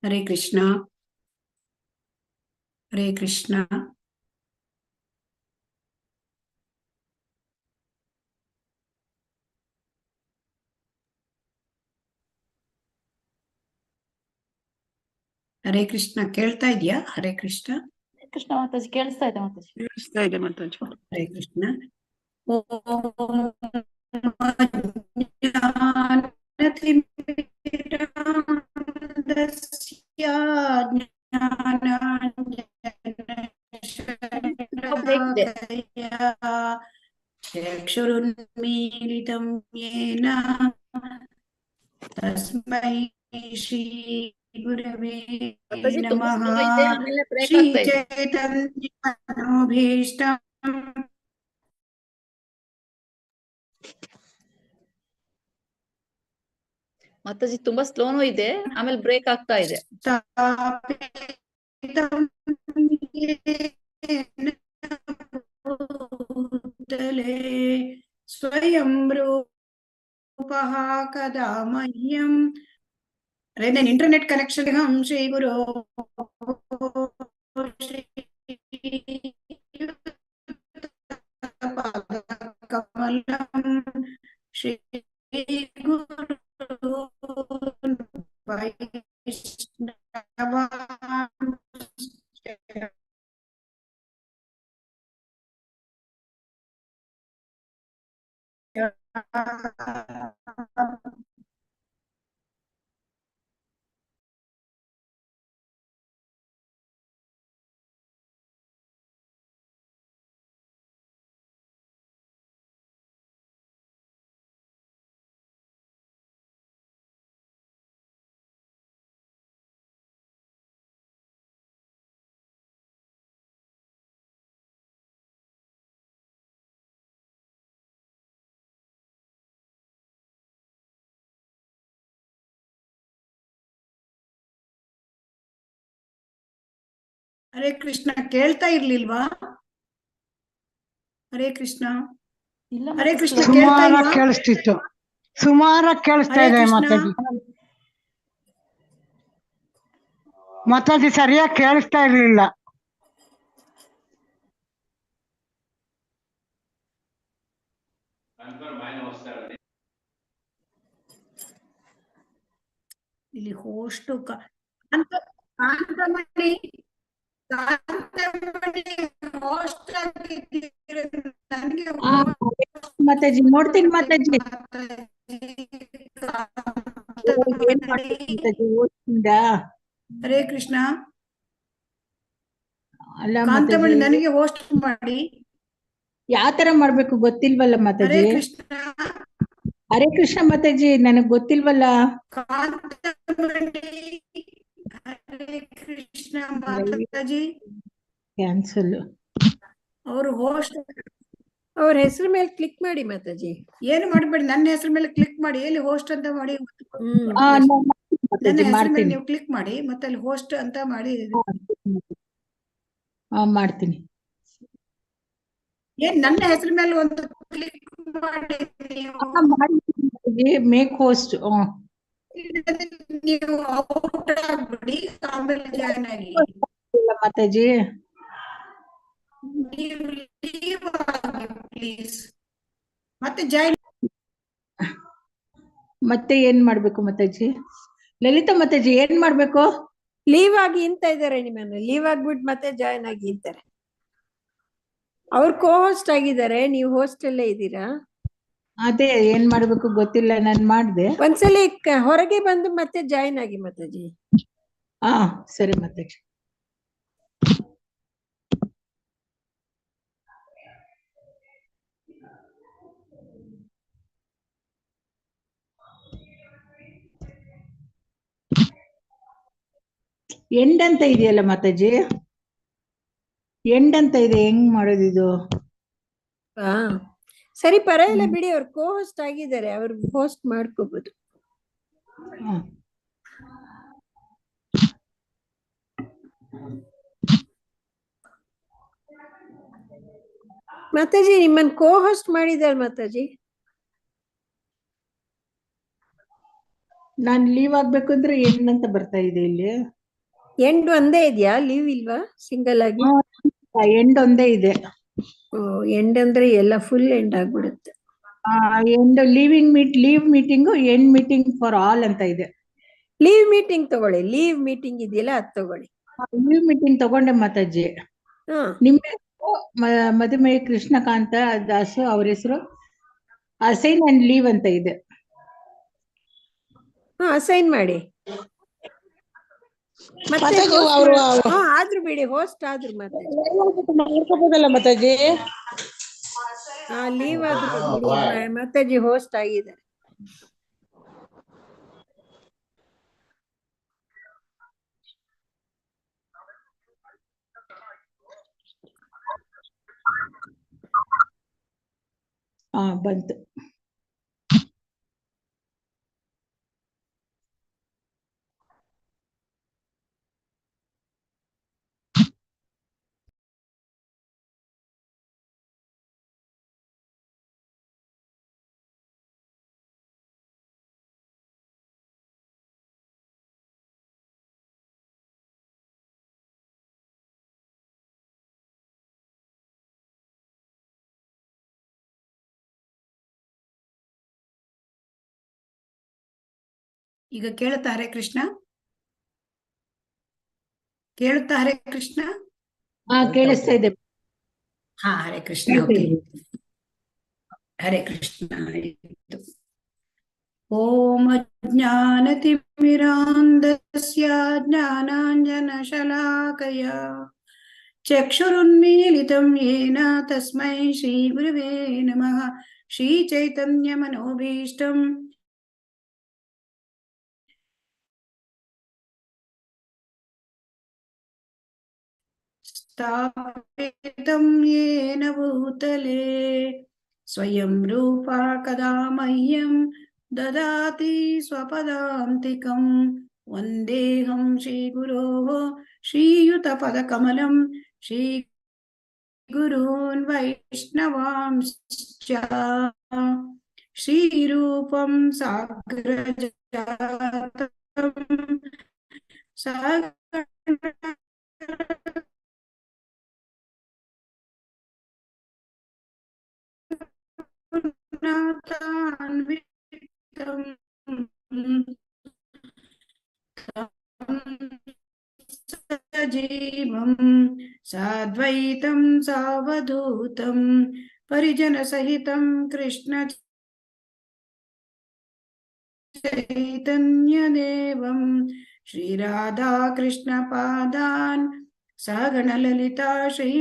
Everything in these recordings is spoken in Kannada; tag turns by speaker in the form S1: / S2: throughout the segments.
S1: ಹರೇ ಕೃಷ್ಣ. ಹರೇ ಕೃಷ್ಣ. ಹರೇ ಕೃಷ್ಣ. ಕೇಳ್ತಾ ಇದೆಯಾ? ಹರೇ ಕೃಷ್ಣ.
S2: ಕೃಷ್ಣ ಮಾತಾಜಿ ಕೇಳಿಸ್ತಾ ಇದೆ ಮಾತಾಜಿ.
S3: ಕೇಳಿಸ್ತಾ ಇದೆ ಮಾತಾಜಿ.
S1: ಹರೇ ಕೃಷ್ಣ. ಚಕ್ಷುರುನ್ಮೀಲಿತಂ ಯೇನ ತಸ್ಮೈ ಶ್ರೀ ಗುರವೇ ನಮಃ. ಶ್ರೀ ಚೈತನ್ಯಮನೋಭೀಷ್ಟಂ
S2: ಮಾತಾಜಿ ತುಂಬಾ ಸ್ಲೋನು ಇದೆ, ಆಮೇಲೆ ಬ್ರೇಕ್ ಆಗ್ತಾ ಇದೆ.
S1: ಸ್ಥಾಪಿತಂ ಯೇನ ಭೂತಲೇ ಸ್ವಯಂ ರೂಪಃ ಕದಾ ಮಹ್ಯಂ. then internet connection hum Shri Guru kamalam Shri Guru Vaishnavam Hare Krishna. ಕೇಳ್ತಾ ಇರ್ಲಿಲ್ವಾ? ಹರೇ ಕೃಷ್ಣ.
S2: ಇಲ್ಲ
S1: ಹರೇ ಕೃಷ್ಣ.
S2: ಮಾತಾಜಿ.
S1: ಕೇಳ್ತಾ
S3: ಸುಮಾರ
S1: ಇಲ್ವಾ?
S3: ಕೇಳಿಸ್ತಿತ್ತು, ಸುಮಾರ ಕೇಳಿಸ್ತಾ
S1: ಹರೇ
S3: ಇದೆ
S1: ಕೃಷ್ಣ.
S3: ಮಾತಾಜಿ. ಮಾತಾಜಿ ಸರಿಯಾಗಿ ಕೇಳಿಸ್ತಾ ಇರ್ಲಿಲ್ಲ.
S1: ಇಲ್ಲಿ ಹೋಸ್ಟ್ ಕಾಂತಮಣಿ ಹೋಸ್ಟ್ ನನಗೆ
S4: ಮಾತಾಜಿ ನೋಡ್ತೀನಿ ಮಾತಾಜಿ. ಏನ್ ಮಾಡ್ಬೇಕು ಮಾತಾಜಿ ಓದ್ತಿಂದ?
S1: ಹರೇ ಕೃಷ್ಣ.
S4: ಅಲ್ಲ
S1: ಕಾಂತಮಣಿ
S4: ಮಾತಾಜಿ
S1: ನನಗೆ ಹೋಸ್ಟ್ ಮಾಡಿ.
S4: ಯಾವ ತರ ಮಾಡ್ಬೇಕು ಗೊತ್ತಿಲ್ವಲ್ಲ
S1: ಹರೇ
S4: ಮಾತಾಜಿ.
S1: ಕೃಷ್ಣ.
S4: ಹರೇ ಕೃಷ್ಣ ಮಾತಾಜಿ, ನನಗ್ ಗೊತ್ತಿಲ್ವಲ್ಲ.
S1: ಕಾಂತಮಣಿ ಹರೇ ಕೃಷ್ಣ ಮಾತಾಜಿ.
S4: ಕ್ಯಾನ್ಸಲ್.
S1: ಅವರು ಹೋಸ್ಟ್
S5: ಅವ್ರ ಹೆಸರು ಮೇಲೆ ಕ್ಲಿಕ್ ಮಾಡಿ ಮಾತಾಜಿ.
S1: ಏನು ಮಾಡಬೇಡಿ, ನನ್ನ ಹೆಸರು ಮೇಲೆ ಕ್ಲಿಕ್ ಮಾಡಿ. ಎಲ್ಲಿ ಹೋಸ್ಟ್ ಅಂತ ಮಾಡಿ,
S4: ನಾನ್
S1: ನನ್ನ
S4: ಮಾಡ್ತೀನಿ
S1: ಹೆಸರು ಮೇಲೆ
S4: ಮಾಡ್ತೀನಿ.
S1: ನೀವು ಕ್ಲಿಕ್ ಮಾಡಿ, ಮತ್ತೆ ಅಲ್ಲಿ ಹೋಸ್ಟ್ ಅಂತ ಮಾಡಿ.
S4: ಮಾಡ್ತೀನಿ.
S1: ಏನ್ ನನ್ನ ಹೆಸರು ಮೇಲೆ ಒಂದು ಕ್ಲಿಕ್ ಮಾಡಿ ನೀವು
S4: ಮೇಕ್ ಹೋಸ್ಟ್.
S1: ನೀವು ಔಟ್ ಆಗ್ಬಿಡಿ, ಆಮೇಲೆ ಜಾಯ್ನ್ ಆಗಿ.
S4: ಮಾತಾಜಿ
S1: ನೀವು ಲೀವ್ ಆಗಿ ಪ್ಲೀಸ್, ಮತ್ತೆ ಜಾಯ್ನ್.
S4: ಮತ್ತೆ ಏನ್ ಮಾಡ್ಬೇಕು ಮಾತಾಜಿ? ಲಲಿತಾ ಮಾತಾಜಿ ಏನ್ ಮಾಡ್ಬೇಕು?
S5: ಲೀವ್ ಆಗಿ ಅಂತ ಇದಾರೆ, ನಿಮ್ಮನ್ನ ಲೀವ್ ಆಗ್ಬಿಟ್ಟು ಮತ್ತೆ ಜಾಯ್ನ್ ಆಗಿ ಅಂತಾರೆ. ಅವ್ರು ಕೋ ಹೋಸ್ಟ್ ಆಗಿದ್ದಾರೆ, ನೀವು ಹೋಸ್ಟ್ ಅಲ್ಲೇ ಇದ್ದೀರಾ.
S4: ಅದೇ ಏನ್ ಮಾಡ್ಬೇಕು ಗೊತ್ತಿಲ್ಲ, ನಾನ್ ಮಾಡ್ದೆ.
S5: ಒಂದ್ಸಲಿ ಹೊರಗೆ ಬಂದು ಮತ್ತೆ ಜಾಯ್ನ್ ಆಗಿ ಮಾತಾಜಿ.
S4: ಸರಿ ಮಾತಾಜಿ. ಎಂಡ್ ಅಂತ ಇದೆಯಲ್ಲ ಮಾತಾಜಿ, ಎಂಡ್ ಅಂತ ಇದೆ, ಹೆಂಗ್ ಮಾಡೋದಿದು?
S5: ಸರಿ ಪರವಾಗಿಲ್ಲ ಬಿಡಿ, ಅವ್ರು ಕೋ ಹೋಸ್ಟ್ ಆಗಿದ್ದಾರೆ, ಅವ್ರು ಹೋಸ್ಟ್ ಮಾಡ್ಕೋಬಹುದು. ಮಾತಾಜಿ ನಿಮ್ಮನ್ ಕೋ ಹೋಸ್ಟ್ ಮಾಡಿದಾರೆ ಮಾತಾಜಿ.
S4: ನಾನ್ ಲೀವ್ ಆಗ್ಬೇಕು ಅಂದ್ರೆ ಎಂಡ್ ಅಂತ ಬರ್ತಾ ಇದೆ ಇಲ್ಲಿ.
S5: ಎಂಡ್ ಒಂದೇ ಇದೆಯಾ, ಲೀವ್ ಇಲ್ವಾ ಸಿಂಗಲ್ ಆಗಿ?
S4: ಎಂಡ್ ಒಂದೇ ಇದೆ.
S5: ಎಂಡ್ ಅಂದ್ರೆ ಎಲ್ಲ ಫುಲ್ ಎಂಡ್ ಆಗ್ಬಿಡುತ್ತೆ.
S4: End leave meeting end meeting for all ಅಂತ ಇದೆ.
S5: ಲೀವ್ ಮೀಟಿಂಗ್ ತಗೊಳ್ಳಿ, ಲೀವ್ ಮೀಟಿಂಗ್ ಇದೆಯಲ್ಲ ಅದ್ ತಗೊಳ್ಳಿ.
S4: ಲೀವ್ ಮೀಟಿಂಗ್ ತಗೊಂಡೆ ಮಾತಾಜಿ.
S5: ಹಾ
S4: ನಿಮ್ಮ ಮಧುಮೇಹ ಕೃಷ್ಣಕಾಂತ ದಾಸು ಅವ್ರ ಹೆಸರು ಅಸೈನ್ ಅಂಡ್ ಲೀವ್ ಅಂತ ಇದೆ.
S5: ಅಸೈನ್ ಮಾಡಿ. ಮತ್ತೆ
S3: ಮಾತಾಜಿ
S5: host
S3: ಅವರು
S5: ಆದ್ರೂ ಬಿಡಿ, ಹೋಸ್ಟ್ ಆದ್ರು ಮತ್ತೆ
S3: ಮಾಡ್ಕೋಬೋದಲ್ಲ ಮಾತಾಜಿ?
S5: ಲೀವ್ ಆದ್ರೂ ಬಿಡಿ, ಮಾತಾಜಿ ಹೋಸ್ಟ್ ಆಗಿದ್ದಾರೆ.
S4: ಬಂತು.
S1: ಈಗ ಕೇಳುತ್ತಾ ಹರೇ ಕೃಷ್ಣ? ಕೇಳುತ್ತಾ ಹರೇ ಕೃಷ್ಣ?
S4: ಕೇಳಿಸ್ತಾ ಇದೆ.
S1: ಹರೇ ಕೃಷ್ಣ. ಓಕೆ, ಹರೇ ಕೃಷ್ಣ. ಓಂ ಅಜ್ಞಾನತಿಮಿರಾಂಧಸ್ಯ ಜ್ಞಾನಾಂಜನಶಲಾಕಯ ಚಕ್ಷುರುನ್ಮೀಲಿತಂ ಯೇನ ತಸ್ಮೈ ಶ್ರೀ ಗುರುವೇ ನಮಃ. ಶ್ರೀ ಚೈತನ್ಯ ಮನೋಭೀಷ್ಟಂ ಸ್ಥಾಪಿತಂ ಯೇನ ಭೂತಲೆ ಸ್ವಯಂ ರೂಪಾ ಕದಾ ಮಹ್ಯಂ ದದಾತಿ ಸ್ವಪದಾಂತಿಕಂ. ವಂದೇಹಂ ಶ್ರೀಗುರೋಃ ಶ್ರೀಯುತಪದಕಮಲಂ ಶ್ರೀ ಗುರೂನ್ ವೈಷ್ಣವಾಂಶ್ಚ ಶ್ರೀರೂಪಂ ಸಾಗ್ರಜಾತಂ ಸಜೀವಂ ಸಾದ್ವೈತಂ ಸಾವಧೂತಂ ಪರಿಜನ ಸಹಿತಂ ಕೃಷ್ಣ ಚೈತನ್ಯದೇವಂ ಶ್ರೀ ರಾಧಾ ಕೃಷ್ಣ ಪಾದಾನ್ ಸಗಣ ಲಲಿತಾ ಶ್ರೀ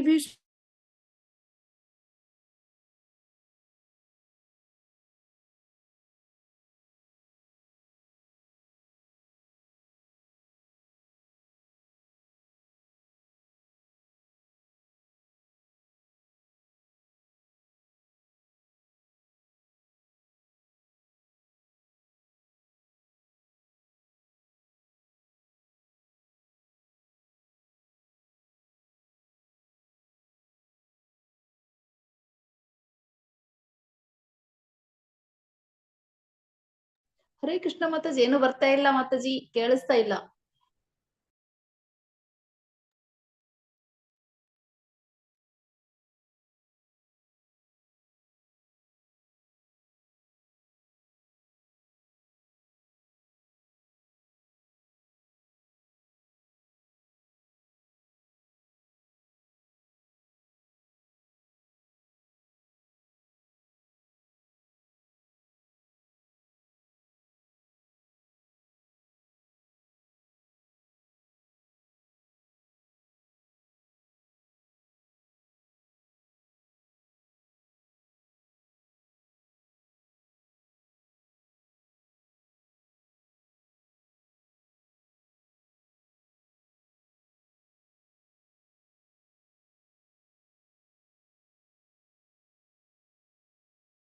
S2: ಹರೇ ಕೃಷ್ಣ ಮಾತಾಜಿ. ಏನು ಬರ್ತಾ ಇಲ್ಲ ಮಾತಾಜಿ, ಕೇಳಿಸ್ತಾ ಇಲ್ಲ.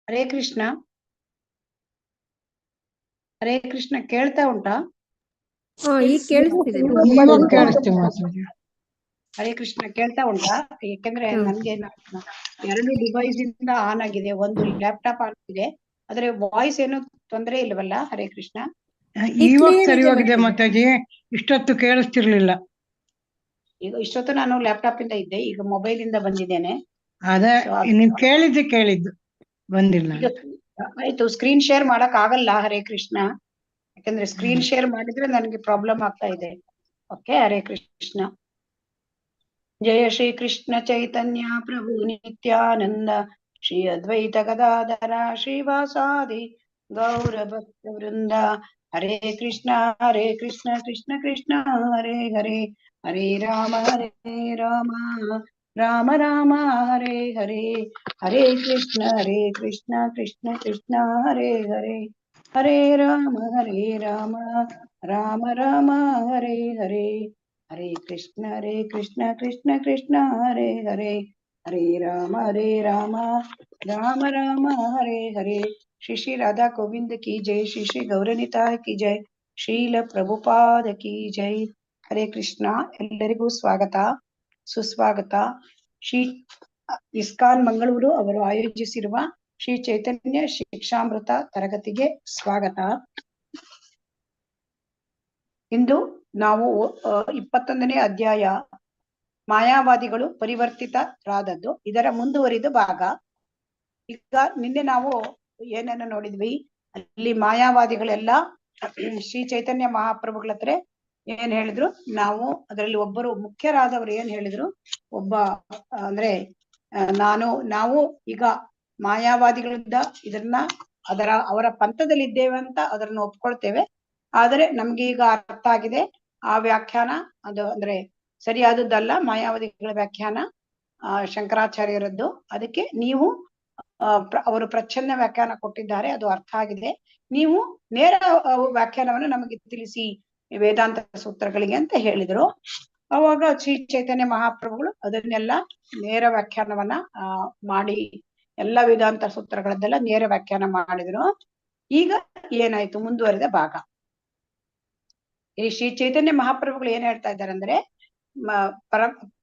S1: ಹರೇ ಕೃಷ್ಣ. ಹರೇ ಕೃಷ್ಣ, ಕೇಳ್ತಾ ಉಂಟಾ?
S5: ಈಗ ಕೇಳಿಸ್ತಿದೆ.
S3: ಇವಾಗ ಕೇಳಿಸ್ತೀವಿ ಮಾತಾಜಿ.
S1: ಹರೇ ಕೃಷ್ಣ, ಕೇಳ್ತಾ ಉಂಟಾ? ಯಾಕಂದ್ರೆ ನನ್ಗೆ 2 ಡಿವೈಸ್ ಇಂದ ಆನ್ ಆಗಿದೆ, ಒಂದು ಲ್ಯಾಪ್ಟಾಪ್ ಆನ್ ಇದೆ, ಆದ್ರೆ ವಾಯ್ಸ್ ಏನು ತೊಂದರೆ ಇಲ್ವಲ್ಲ? ಹರೇ ಕೃಷ್ಣ.
S5: clear
S3: ಸರಿ
S5: ಇದೆ
S3: ಹೋಗಿದೆ
S5: ಮಾತಾಜಿ.
S3: ಮಾತಾಜಿ, ಇಷ್ಟೊತ್ತು ಕೇಳಿಸ್ತಿರ್ಲಿಲ್ಲ.
S1: ಈಗ ಇಷ್ಟೊತ್ತು ನಾನು ಲ್ಯಾಪ್ಟಾಪ್ ಇಂದ ಇದ್ದೆ, ಈಗ ಮೊಬೈಲ್ ಇಂದ ಬಂದಿದ್ದೇನೆ.
S3: ಅದೇ
S1: So, ಅದು-
S3: ನೀವ್ ಕೇಳಿದ್ದು ಬಂದಿಲ್ಲ.
S1: ಈಗ ಆಯ್ತು, ಸ್ಕ್ರೀನ್ ಶೇರ್ ಮಾಡಕ್ ಆಗಲ್ಲ. ಹರೇ ಕೃಷ್ಣ. ಯಾಕಂದ್ರೆ ಸ್ಕ್ರೀನ್ ಶೇರ್ ಮಾಡಿದ್ರೆ ನನಗೆ ಪ್ರಾಬ್ಲಮ್ ಆಗ್ತಾ ಇದೆ. ಓಕೆ, ಹರೇ ಕೃಷ್ಣ. ಜಯ ಶ್ರೀ ಕೃಷ್ಣ ಚೈತನ್ಯ ಪ್ರಭು ನಿತ್ಯಾನಂದ ಶ್ರೀ ಅದ್ವೈತ ಗದಾಧರ ಶ್ರೀವಾಸಾದಿ ಗೌರ ಭಕ್ತ ವೃಂದ. ಹರೇ ಕೃಷ್ಣ ಕೃಷ್ಣ ಕೃಷ್ಣ ಹರೇ ಹರೇ, ಹರೇ ರಾಮ ರಾಮ ರಾಮ ಹರೇ ಹರೇ, ಹರೇ ಕೃಷ್ಣ ಕೃಷ್ಣ ಕೃಷ್ಣ ಹರೇ ಹರೇ, ಹರೇ ರಾಮ ರಾಮ ರಾಮ ಹರೇ ಹರೇ, ಹರೇ ಕೃಷ್ಣ ಕೃಷ್ಣ ಕೃಷ್ಣ ಹರೇ ಹರೇ, ಹರೇ ರಾಮ ರಾಮ ರಾಮ ಹರೇ ಹರೇ. ಶ್ರೀ ಶ್ರೀ ರಾಧಾ ಗೋವಿಂದ ಕಿ ಜೈ, ಶ್ರೀ ಶ್ರೀ ಗೌರನಿತಾಯ ಕಿ ಜೈ, ಶ್ರೀಲ ಪ್ರಭುಪಾದ ಕಿ ಜೈ. ಹರೇ ಕೃಷ್ಣ. ಎಲ್ಲರಿಗೂ ಸ್ವಾಗತ, ಸುಸ್ವಾಗತ. ಶ್ರೀ ಇಸ್ಕಾನ್ ಮಂಗಳೂರು ಅವರು ಆಯೋಜಿಸಿರುವ ಶ್ರೀ ಚೈತನ್ಯ ಶಿಕ್ಷಾಮೃತ ತರಗತಿಗೆ ಸ್ವಾಗತ. ಇಂದು ನಾವು 21ನೇ ಅಧ್ಯಾಯ ಮಾಯಾವಾದಿಗಳು ಪರಿವರ್ತಿತರಾದದ್ದು, ಇದರ ಮುಂದುವರಿದ ಭಾಗ. ಈಗ ನಿನ್ನೆ ನಾವು ಏನನ್ನ ನೋಡಿದ್ವಿ, ಅಲ್ಲಿ ಮಾಯಾವಾದಿಗಳೆಲ್ಲ ಶ್ರೀ ಚೈತನ್ಯ ಮಹಾಪ್ರಭುಗಳ ಹತ್ರ ಏನ್ ಹೇಳಿದ್ರು, ನಾವು ಅದರಲ್ಲಿ ಒಬ್ಬರು ಮುಖ್ಯರಾದವರು ಏನ್ ಹೇಳಿದ್ರು, ಒಬ್ಬ ಅಂದ್ರೆ ನಾವು ಈಗ ಮಾಯಾವಾದಿಗಳಿಂದ ಅವರ ಪಂಥದಲ್ಲಿ ಇದ್ದೇವೆ ಅಂತ ಅದನ್ನ ಒಪ್ಕೊಳ್ತೇವೆ. ಆದರೆ ನಮ್ಗೆ ಈಗ ಅರ್ಥ ಆಗಿದೆ ಆ ವ್ಯಾಖ್ಯಾನ ಅದು ಅಂದ್ರೆ ಸರಿಯಾದದ್ದಲ್ಲ, ಮಾಯಾವಾದಿಗಳ ವ್ಯಾಖ್ಯಾನ ಶಂಕರಾಚಾರ್ಯರದ್ದು. ಅದಕ್ಕೆ ನೀವು ಅವರು ಪ್ರಚ್ಛನ್ನ ವ್ಯಾಖ್ಯಾನ ಕೊಟ್ಟಿದ್ದಾರೆ, ಅದು ಅರ್ಥ ಆಗಿದೆ. ನೀವು ನೇರ ವ್ಯಾಖ್ಯಾನವನ್ನು ನಮಗೆ ತಿಳಿಸಿ ವೇದಾಂತ ಸೂತ್ರಗಳಿಗೆ ಅಂತ ಹೇಳಿದ್ರು. ಅವಾಗ ಶ್ರೀ ಚೈತನ್ಯ ಮಹಾಪ್ರಭುಗಳು ಅದನ್ನೆಲ್ಲ ನೇರ ವ್ಯಾಖ್ಯಾನವನ್ನ ಮಾಡಿ ಎಲ್ಲ ವೇದಾಂತ ಸೂತ್ರಗಳದ್ದೆಲ್ಲ ನೇರ ವ್ಯಾಖ್ಯಾನ ಮಾಡಿದ್ರು. ಈಗ ಏನಾಯ್ತು, ಮುಂದುವರಿದ ಭಾಗ. ಈ ಶ್ರೀ ಚೈತನ್ಯ ಮಹಾಪ್ರಭುಗಳು ಏನ್ ಹೇಳ್ತಾ ಇದ್ದಾರೆ ಅಂದ್ರೆ,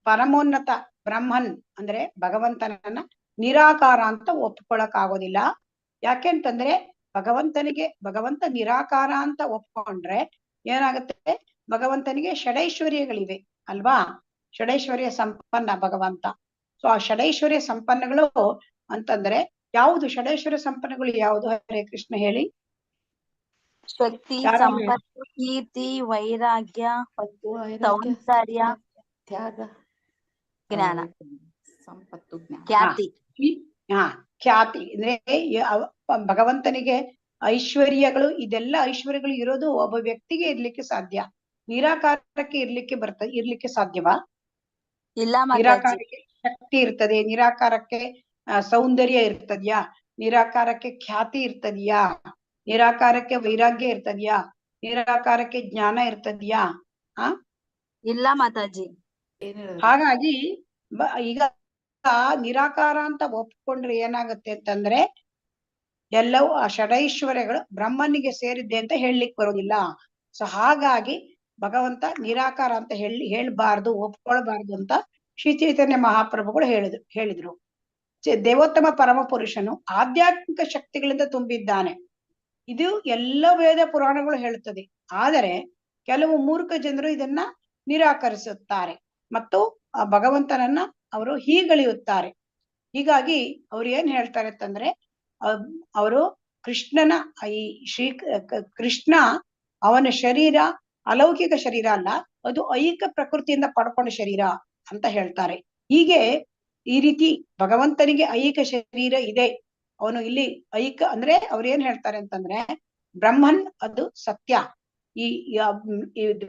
S1: ಪರಮೋನ್ನತ ಬ್ರಹ್ಮನ್ ಅಂದ್ರೆ ಭಗವಂತನನ್ನ ನಿರಾಕಾರ ಅಂತ ಒಪ್ಕೊಳಕ್ ಆಗೋದಿಲ್ಲ. ಯಾಕೆಂತಂದ್ರೆ ಭಗವಂತ ನಿರಾಕಾರ ಅಂತ ಒಪ್ಕೊಂಡ್ರೆ ಏನಾಗುತ್ತೆ, ಭಗವಂತನಿಗೆ ಷಡೈಶ್ವರ್ಯಗಳಿವೆ ಅಲ್ವಾ, ಷಡೈಶ್ವರ್ಯ ಸಂಪನ್ನ ಭಗವಂತ. ಸೊ ಆ ಷಡೈಶ್ವರ್ಯ ಸಂಪನ್ನಗಳು ಅಂತಂದ್ರೆ ಯಾವುದು, ಷಡೈಶ್ವರ್ಯ ಸಂಪನ್ನಗಳು ಯಾವುದು? ಹರೇ ಕೃಷ್ಣ ಹೇಳಿ.
S6: ಶಕ್ತಿ,
S1: ಯಾರು
S6: ಸಂಪತ್ತು, ಕೀರ್ತಿ, ವೈರಾಗ್ಯ, ಸೌಂದರ್ಯ,
S2: ತ್ಯಾಗ,
S6: ಜ್ಞಾನ,
S2: ಸಂಪತ್ತು, ಜ್ಞಾನ.
S6: ಖ್ಯಾತಿ.
S1: ಖ್ಯಾತಿ ಅಂದ್ರೆ ಭಗವಂತನಿಗೆ ಐಶ್ವರ್ಯಗಳು, ಇದೆಲ್ಲ ಐಶ್ವರ್ಯಗಳು ಇರೋದು ಒಬ್ಬ ವ್ಯಕ್ತಿಗೆ ಇರ್ಲಿಕ್ಕೆ ಸಾಧ್ಯ. ನಿರಾಕಾರಕ್ಕೆ ಇರ್ಲಿಕ್ಕೆ ಸಾಧ್ಯವಾ?
S6: ಇಲ್ಲ ಮಾತಾಜಿ.
S1: ನಿರಾಕಾರಕ್ಕೆ ಶಕ್ತಿ ಇರ್ತದೆ, ನಿರಾಕಾರಕ್ಕೆ ಸೌಂದರ್ಯ ಇರ್ತದ್ಯಾ, ನಿರಾಕಾರಕ್ಕೆ ಖ್ಯಾತಿ ಇರ್ತದ್ಯಾ, ನಿರಾಕಾರಕ್ಕೆ ವೈರಾಗ್ಯ ಇರ್ತದ್ಯಾ, ನಿರಾಕಾರಕ್ಕೆ ಜ್ಞಾನ ಇರ್ತದ್ಯಾ?
S6: ಇಲ್ಲ ಮಾತಾಜಿ.
S1: ಹಾಗಾಗಿ ಈಗ ನಿರಾಕಾರ ಅಂತ ಒಪ್ಕೊಂಡ್ರೆ ಏನಾಗುತ್ತೆ ಅಂತಂದ್ರೆ, ಎಲ್ಲವೂ ಆ ಷಡೈಶ್ವರ್ಯಗಳು ಬ್ರಹ್ಮನಿಗೆ ಸೇರಿದ್ದೆ ಅಂತ ಹೇಳಲಿಕ್ಕೆ ಬರೋದಿಲ್ಲ. ಸೊ ಹಾಗಾಗಿ ಭಗವಂತ ನಿರಾಕಾರ ಅಂತ ಹೇಳ್ಬಾರ್ದು, ಒಪ್ಕೊಳ್ಬಾರ್ದು ಅಂತ ಶ್ರೀ ಚೈತನ್ಯ ಮಹಾಪ್ರಭುಗಳು ಹೇಳಿದ್ರು. ದೇವೋತ್ತಮ ಪರಮ ಪುರುಷನು ಆಧ್ಯಾತ್ಮಿಕ ಶಕ್ತಿಗಳಿಂದ ತುಂಬಿದ್ದಾನೆ. ಇದು ಎಲ್ಲ ವೇದ ಪುರಾಣಗಳು ಹೇಳುತ್ತದೆ. ಆದರೆ ಕೆಲವು ಮೂರ್ಖ ಜನರು ಇದನ್ನ ನಿರಾಕರಿಸುತ್ತಾರೆ ಮತ್ತು ಆ ಭಗವಂತನನ್ನ ಅವರು ಹೀಗಳೆಯುತ್ತಾರೆ. ಹೀಗಾಗಿ ಅವ್ರು ಏನ್ ಹೇಳ್ತಾರೆ ಅಂತಂದ್ರೆ, ಅವರು ಕೃಷ್ಣನ ಈ ಕೃಷ್ಣ ಅವನ ಶರೀರ ಅಲೌಕಿಕ ಶರೀರ ಅಲ್ಲ, ಅದು ಐಕ ಪ್ರಕೃತಿಯಿಂದ ಪಡ್ಕೊಂಡ ಶರೀರ ಅಂತ ಹೇಳ್ತಾರೆ. ಹೀಗೆ ಈ ರೀತಿ ಭಗವಂತನಿಗೆ ಐಕ ಶರೀರ ಇದೆ, ಅವನು ಇಲ್ಲಿ ಐಕ ಅಂದ್ರೆ ಅವ್ರು ಏನ್ ಹೇಳ್ತಾರೆ ಅಂತಂದ್ರೆ, ಬ್ರಹ್ಮನ್ ಅದು ಸತ್ಯ, ಈ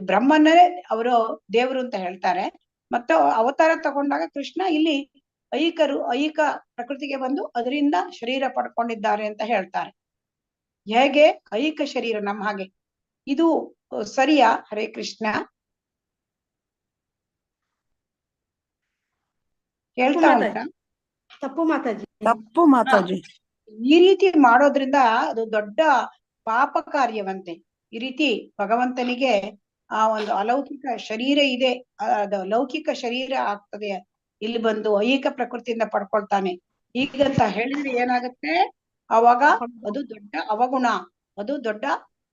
S1: ಬ್ರಹ್ಮನ್ನೇ ಅವರು ದೇವರು ಅಂತ ಹೇಳ್ತಾರೆ. ಮತ್ತೆ ಅವತಾರ ತಗೊಂಡಾಗ ಕೃಷ್ಣ ಇಲ್ಲಿ ಐಕ ಪ್ರಕೃತಿಗೆ ಬಂದು ಅದರಿಂದ ಶರೀರ ಪಡ್ಕೊಂಡಿದ್ದಾರೆ ಅಂತ ಹೇಳ್ತಾರೆ. ಹೇಗೆ ಐಕ ಶರೀರ ನಮ್ಮ ಹಾಗೆ, ಇದು ಸರಿಯಾ? ಹರೇ ಕೃಷ್ಣ. ಹೇಳ್ತಾ ಉಂಟಾ?
S5: ತಪ್ಪು ಮಾತಾಜಿ.
S3: ತಪ್ಪು ಮಾತಾಜಿ.
S1: ಈ ರೀತಿ ಮಾಡೋದ್ರಿಂದ ಅದು ದೊಡ್ಡ ಪಾಪ ಕಾರ್ಯವಂತೆ. ಈ ರೀತಿ ಭಗವಂತನಿಗೆ ಆ ಒಂದು ಅಲೌಕಿಕ ಶರೀರ ಇದೆ, ಅದು ಲೌಕಿಕ ಶರೀರ ಆಗ್ತದೆ, ಇಲ್ಲಿ ಬಂದು ಐಕ ಪ್ರಕೃತಿಯಿಂದ ಪಡ್ಕೊಳ್ತಾನೆ ಹೀಗಂತ ಹೇಳಿದ್ರೆ ಏನಾಗುತ್ತೆ, ಅವಾಗ ಅದು ದೊಡ್ಡ ಅವಗುಣ, ಅದು ದೊಡ್ಡ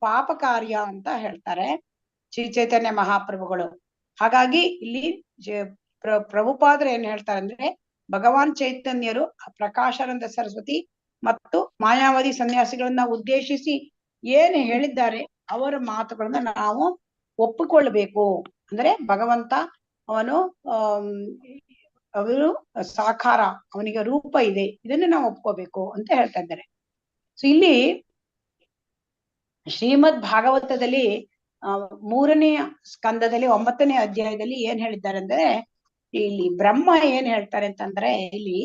S1: ಪಾಪ ಕಾರ್ಯ ಅಂತ ಹೇಳ್ತಾರೆ ಶ್ರೀ ಚೈತನ್ಯ ಮಹಾಪ್ರಭುಗಳು. ಹಾಗಾಗಿ ಇಲ್ಲಿ ಪ್ರಭುಪಾದರು ಏನ್ ಹೇಳ್ತಾರೆ ಅಂದ್ರೆ, ಭಗವಾನ್ ಚೈತನ್ಯರು ಪ್ರಕಾಶಾನಂದ ಸರಸ್ವತಿ ಮತ್ತು ಮಾಯಾವಾದಿ ಸನ್ಯಾಸಿಗಳನ್ನ ಉದ್ದೇಶಿಸಿ ಏನ್ ಹೇಳಿದ್ದಾರೆ ಅವರ ಮಾತುಗಳನ್ನ ನಾವು ಒಪ್ಪಿಕೊಳ್ಬೇಕು. ಅಂದ್ರೆ ಭಗವಂತ ಅವನು ಅವರು ಸಾಕಾರ, ಅವನಿಗೆ ರೂಪ ಇದೆ, ಇದನ್ನು ನಾವು ಒಪ್ಕೋಬೇಕು ಅಂತ ಹೇಳ್ತಾ ಇದ್ದಾರೆ. ಸೊ ಇಲ್ಲಿ ಶ್ರೀಮದ್ ಭಾಗವತದಲ್ಲಿ 3ನೇ ಸ್ಕಂದದಲ್ಲಿ 9ನೇ ಅಧ್ಯಾಯದಲ್ಲಿ ಏನ್ ಹೇಳಿದ್ದಾರೆ ಅಂದ್ರೆ, ಇಲ್ಲಿ ಬ್ರಹ್ಮ ಏನ್ ಹೇಳ್ತಾರೆ ಅಂತಂದ್ರೆ, ಇಲ್ಲಿ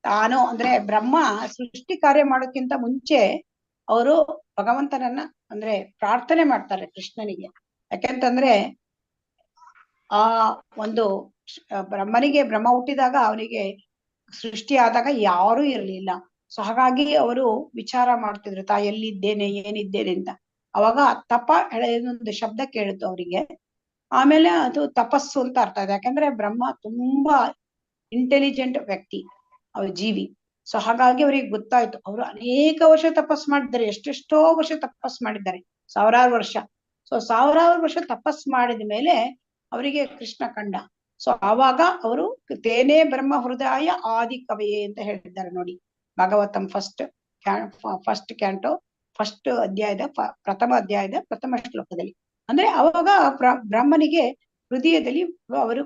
S1: ತಾನು ಅಂದ್ರೆ ಬ್ರಹ್ಮ ಸೃಷ್ಟಿ ಕಾರ್ಯ ಮಾಡೋಕ್ಕಿಂತ ಮುಂಚೆ ಅವರು ಭಗವಂತನನ್ನ ಅಂದ್ರೆ ಪ್ರಾರ್ಥನೆ ಮಾಡ್ತಾರೆ ಕೃಷ್ಣನಿಗೆ. ಯಾಕೆಂತಂದ್ರೆ ಆ ಒಂದು ಬ್ರಹ್ಮನಿಗೆ ಬ್ರಹ್ಮ ಹುಟ್ಟಿದಾಗ ಅವನಿಗೆ ಸೃಷ್ಟಿ ಆದಾಗ ಯಾರೂ ಇರ್ಲಿಲ್ಲ. ಸೊ ಹಾಗಾಗಿ ಅವರು ವಿಚಾರ ಮಾಡ್ತಿದ್ರು, ತಾ ಎಲ್ಲಿದ್ದೇನೆ ಏನಿದ್ದೇನೆ ಅಂತ. ಅವಾಗ ತಪ ಒಂದು ಶಬ್ದ ಕೇಳಿತು ಅವರಿಗೆ. ಆಮೇಲೆ ಅದು ತಪಸ್ಸು ಅಂತ ಅರ್ಥ ಇದೆ. ಯಾಕಂದ್ರೆ ಬ್ರಹ್ಮ ತುಂಬಾ ಇಂಟೆಲಿಜೆಂಟ್ ವ್ಯಕ್ತಿ, ಅವ್ರ ಜೀವಿ. ಸೊ ಹಾಗಾಗಿ ಅವ್ರಿಗೆ ಗೊತ್ತಾಯ್ತು, ಅವರು ಅನೇಕ ವರ್ಷ ತಪಸ್ ಮಾಡಿದ್ದಾರೆ, ಎಷ್ಟೆಷ್ಟೋ ವರ್ಷ ತಪಸ್ ಮಾಡಿದ್ದಾರೆ, ಸಾವಿರಾರು ವರ್ಷ. ಸೊ ಸಾವಿರಾರು ವರ್ಷ ತಪಸ್ ಮಾಡಿದ ಮೇಲೆ ಅವರಿಗೆ ಕೃಷ್ಣ ಕಂಡ. ಸೊ ಆವಾಗ ಅವರು ತೇನೇ ಬ್ರಹ್ಮ ಹೃದಯ ಆದಿ ಕವೆಯೇ ಅಂತ ಹೇಳಿದ್ದಾರೆ ನೋಡಿ, ಭಾಗವತಂ ಫಸ್ಟ್ ಕ್ಯಾಂಟೋ ಫಸ್ಟ್ ಅಧ್ಯಾಯದ ಪ್ರಥಮ ಅಧ್ಯಾಯದ ಪ್ರಥಮ ಶ್ಲೋಕದಲ್ಲಿ. ಅಂದ್ರೆ ಅವಾಗ ಬ್ರಹ್ಮನಿಗೆ ಹೃದಯದಲ್ಲಿ ಅವರು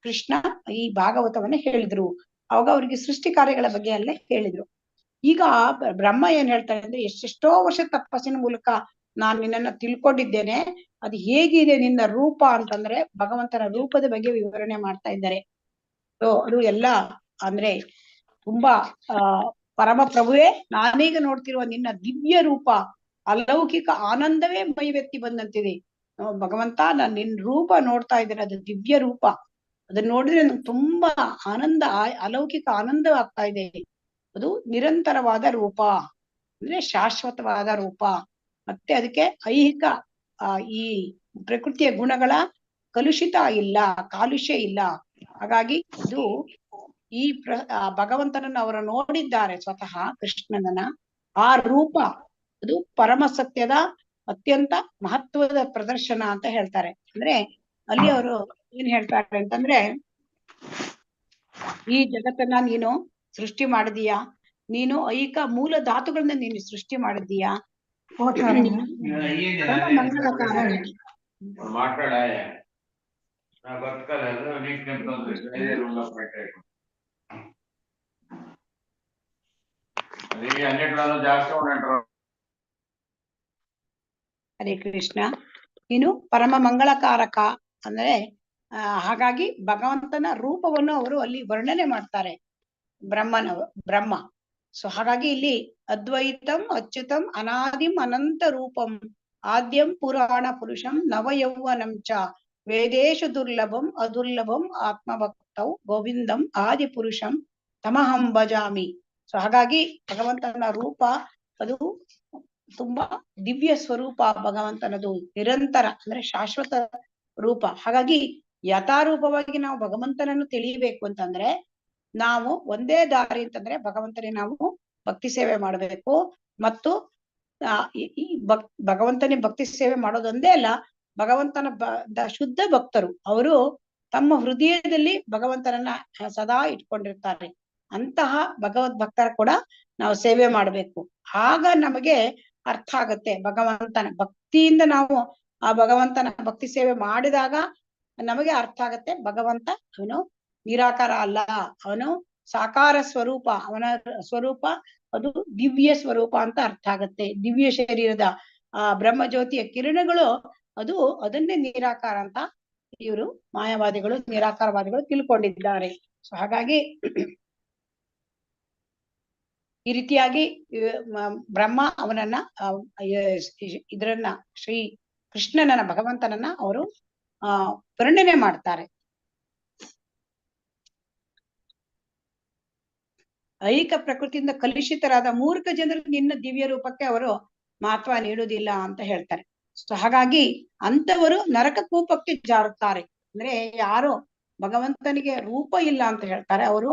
S1: ಕೃಷ್ಣ ಈ ಭಾಗವತವನ್ನ ಹೇಳಿದ್ರು. ಅವಾಗ ಅವ್ರಿಗೆ ಸೃಷ್ಟಿ ಕಾರ್ಯಗಳ ಬಗ್ಗೆ ಎಲ್ಲ ಹೇಳಿದ್ರು. ಈಗ ಬ್ರಹ್ಮ ಏನ್ ಹೇಳ್ತಾರೆ ಅಂದ್ರೆ, ಎಷ್ಟೆಷ್ಟೋ ವರ್ಷ ತಪಸ್ಸಿನ ಮೂಲಕ ನಾನ್ ನಿನ್ನನ್ನ ತಿಳ್ಕೊಂಡಿದ್ದೇನೆ, ಅದು ಹೇಗಿದೆ ನಿನ್ನ ರೂಪ ಅಂತಂದ್ರೆ ಭಗವಂತನ ರೂಪದ ಬಗ್ಗೆ ವಿವರಣೆ ಮಾಡ್ತಾ ಇದ್ದಾರೆ. ಅದು ಎಲ್ಲ ಅಂದ್ರೆ ತುಂಬಾ ಪರಮ ಪ್ರಭುವೇ, ನಾನೀಗ ನೋಡ್ತಿರುವ ನಿನ್ನ ದಿವ್ಯ ರೂಪ ಅಲೌಕಿಕ ಆನಂದವೇ ಮೈವೆತ್ತಿ ಬಂದಂತಿದೆ. ಭಗವಂತ ನಾನ್ ನಿನ್ ರೂಪ ನೋಡ್ತಾ ಇದ್ದೇನೆ, ಅದು ದಿವ್ಯ ರೂಪ. ಅದನ್ನ ನೋಡಿದ್ರೆ ನಂಗೆ ತುಂಬಾ ಆನಂದ, ಅಲೌಕಿಕ ಆನಂದವಾಗ್ತಾ ಇದೆ. ಅದು ನಿರಂತರವಾದ ರೂಪ ಅಂದ್ರೆ ಶಾಶ್ವತವಾದ ರೂಪ. ಮತ್ತೆ ಅದಕ್ಕೆ ಐಹಿಕ ಈ ಪ್ರಕೃತಿಯ ಗುಣಗಳ ಕಲುಷಿತ ಇಲ್ಲ, ಕಾಲುಷ್ಯ ಇಲ್ಲ. ಹಾಗಾಗಿ ಇದು ಈ ಭಗವಂತನನ್ನ ಅವರು ನೋಡಿದ್ದಾರೆ ಸ್ವತಃ ಕೃಷ್ಣನನ್ನ. ಆ ರೂಪ ಅದು ಪರಮ ಸತ್ಯದ ಅತ್ಯಂತ ಮಹತ್ವದ ಪ್ರದರ್ಶನ ಅಂತ ಹೇಳ್ತಾರೆ. ಅಂದ್ರೆ ಅಲ್ಲಿ ಅವರು ಏನ್ ಹೇಳ್ತಾರೆ ಅಂತಂದ್ರೆ, ಈ ಜಗತ್ತನ್ನ ನೀನು ಸೃಷ್ಟಿ ಮಾಡಿದೀಯಾ, ನೀನು ಐಕ ಮೂಲ ಧಾತುಗಳನ್ನ ನೀನು ಸೃಷ್ಟಿ ಮಾಡಿದೀಯಾ, ಹರೇ ಕೃಷ್ಣ, ನೀನು ಪರಮ ಮಂಗಳಕಾರಕ ಅಂದ್ರೆ ಹಾಗಾಗಿ ಭಗವಂತನ ರೂಪವನ್ನು ಅವರು ಅಲ್ಲಿ ವರ್ಣನೆ ಮಾಡ್ತಾರೆ ಬ್ರಹ್ಮ. ಸೊ ಹಾಗಾಗಿ ಇಲ್ಲಿ ಅದ್ವೈತಂ ಅಚ್ಯುತಂ ಅನಾದಿಂ ಅನಂತ ರೂಪಂ ಆದ್ಯಂ ಪುರಾಣ ಪುರುಷಂ ನವಯೌವನಂ ಚ ವೇದೇಶು ದುರ್ಲಭಂ ಅದುರ್ಲಭಂ ಆತ್ಮಭಕ್ತೌ ಗೋವಿಂದಂ ಆದಿ ಪುರುಷಂ ತಮಹಂ ಭಜಾಮಿ. ಸೊ ಹಾಗಾಗಿ ಭಗವಂತನ ರೂಪ ಅದು ತುಂಬಾ ದಿವ್ಯ ಸ್ವರೂಪ ಭಗವಂತನದು, ನಿರಂತರ ಅಂದ್ರೆ ಶಾಶ್ವತ ರೂಪ. ಹಾಗಾಗಿ ಯಥಾರೂಪವಾಗಿ ನಾವು ಭಗವಂತನನ್ನು ತಿಳಿಯಬೇಕು ಅಂತಂದ್ರೆ ನಾವು ಒಂದೇ ದಾರಿ ಅಂತಂದ್ರೆ ಭಗವಂತನಿಗೆ ನಾವು ಭಕ್ತಿ ಸೇವೆ ಮಾಡಬೇಕು. ಮತ್ತು ಈ ಭಗವಂತನಿಗೆ ಭಕ್ತಿ ಸೇವೆ ಮಾಡೋದೊಂದೇ ಅಲ್ಲ, ಭಗವಂತನ ಶುದ್ಧ ಭಕ್ತರು ಅವರು ತಮ್ಮ ಹೃದಯದಲ್ಲಿ ಭಗವಂತನನ್ನ ಸದಾ ಇಟ್ಕೊಂಡಿರ್ತಾರೆ. ಅಂತಹ ಭಗವದ್ ಭಕ್ತರ ಕೂಡ ನಾವು ಸೇವೆ ಮಾಡಬೇಕು. ಆಗ ನಮಗೆ ಅರ್ಥ ಆಗತ್ತೆ ಭಗವಂತನ ಭಕ್ತಿಯಿಂದ ನಾವು ಆ ಭಗವಂತನ ಭಕ್ತಿ ಸೇವೆ ಮಾಡಿದಾಗ ನಮಗೆ ಅರ್ಥ ಆಗತ್ತೆ ಭಗವಂತ ಅವನು ನಿರಾಕಾರ ಅಲ್ಲ, ಅವನು ಸಾಕಾರ ಸ್ವರೂಪ, ಅವನ ಸ್ವರೂಪ ಅದು ದಿವ್ಯ ಸ್ವರೂಪ ಅಂತ ಅರ್ಥ ಆಗತ್ತೆ. ದಿವ್ಯ ಶರೀರದ ಬ್ರಹ್ಮಜ್ಯೋತಿಯ ಕಿರಣಗಳು ಅದನ್ನೇ ನಿರಾಕಾರ ಅಂತ ಇವರು ಮಾಯಾವಾದಿಗಳು, ನಿರಾಕಾರವಾದಿಗಳು ತಿಳ್ಕೊಂಡಿದ್ದಾರೆ. ಸೊ ಹಾಗಾಗಿ ಈ ರೀತಿಯಾಗಿ ಬ್ರಹ್ಮ ಅವನನ್ನ ಇದರನ್ನ ಶ್ರೀ ಕೃಷ್ಣನನ್ನ ಭಗವಂತನನ್ನ ಅವರು ವರ್ಣನೆ ಮಾಡ್ತಾರೆ. ಐಹಿಕ ಪ್ರಕೃತಿಯಿಂದ ಕಲುಷಿತರಾದ ಮೂರ್ಖ ಜನರು ನಿನ್ನ ದಿವ್ಯ ರೂಪಕ್ಕೆ ಅವರು ಮಹತ್ವ ನೀಡುವುದಿಲ್ಲ ಅಂತ ಹೇಳ್ತಾರೆ. ಸೊ ಹಾಗಾಗಿ ಅಂತವರು ನರಕ ಕೂಪಕ್ಕೆ ಜಾರುತ್ತಾರೆ. ಅಂದ್ರೆ ಯಾರು ಭಗವಂತನಿಗೆ ರೂಪ ಇಲ್ಲ ಅಂತ ಹೇಳ್ತಾರೆ ಅವರು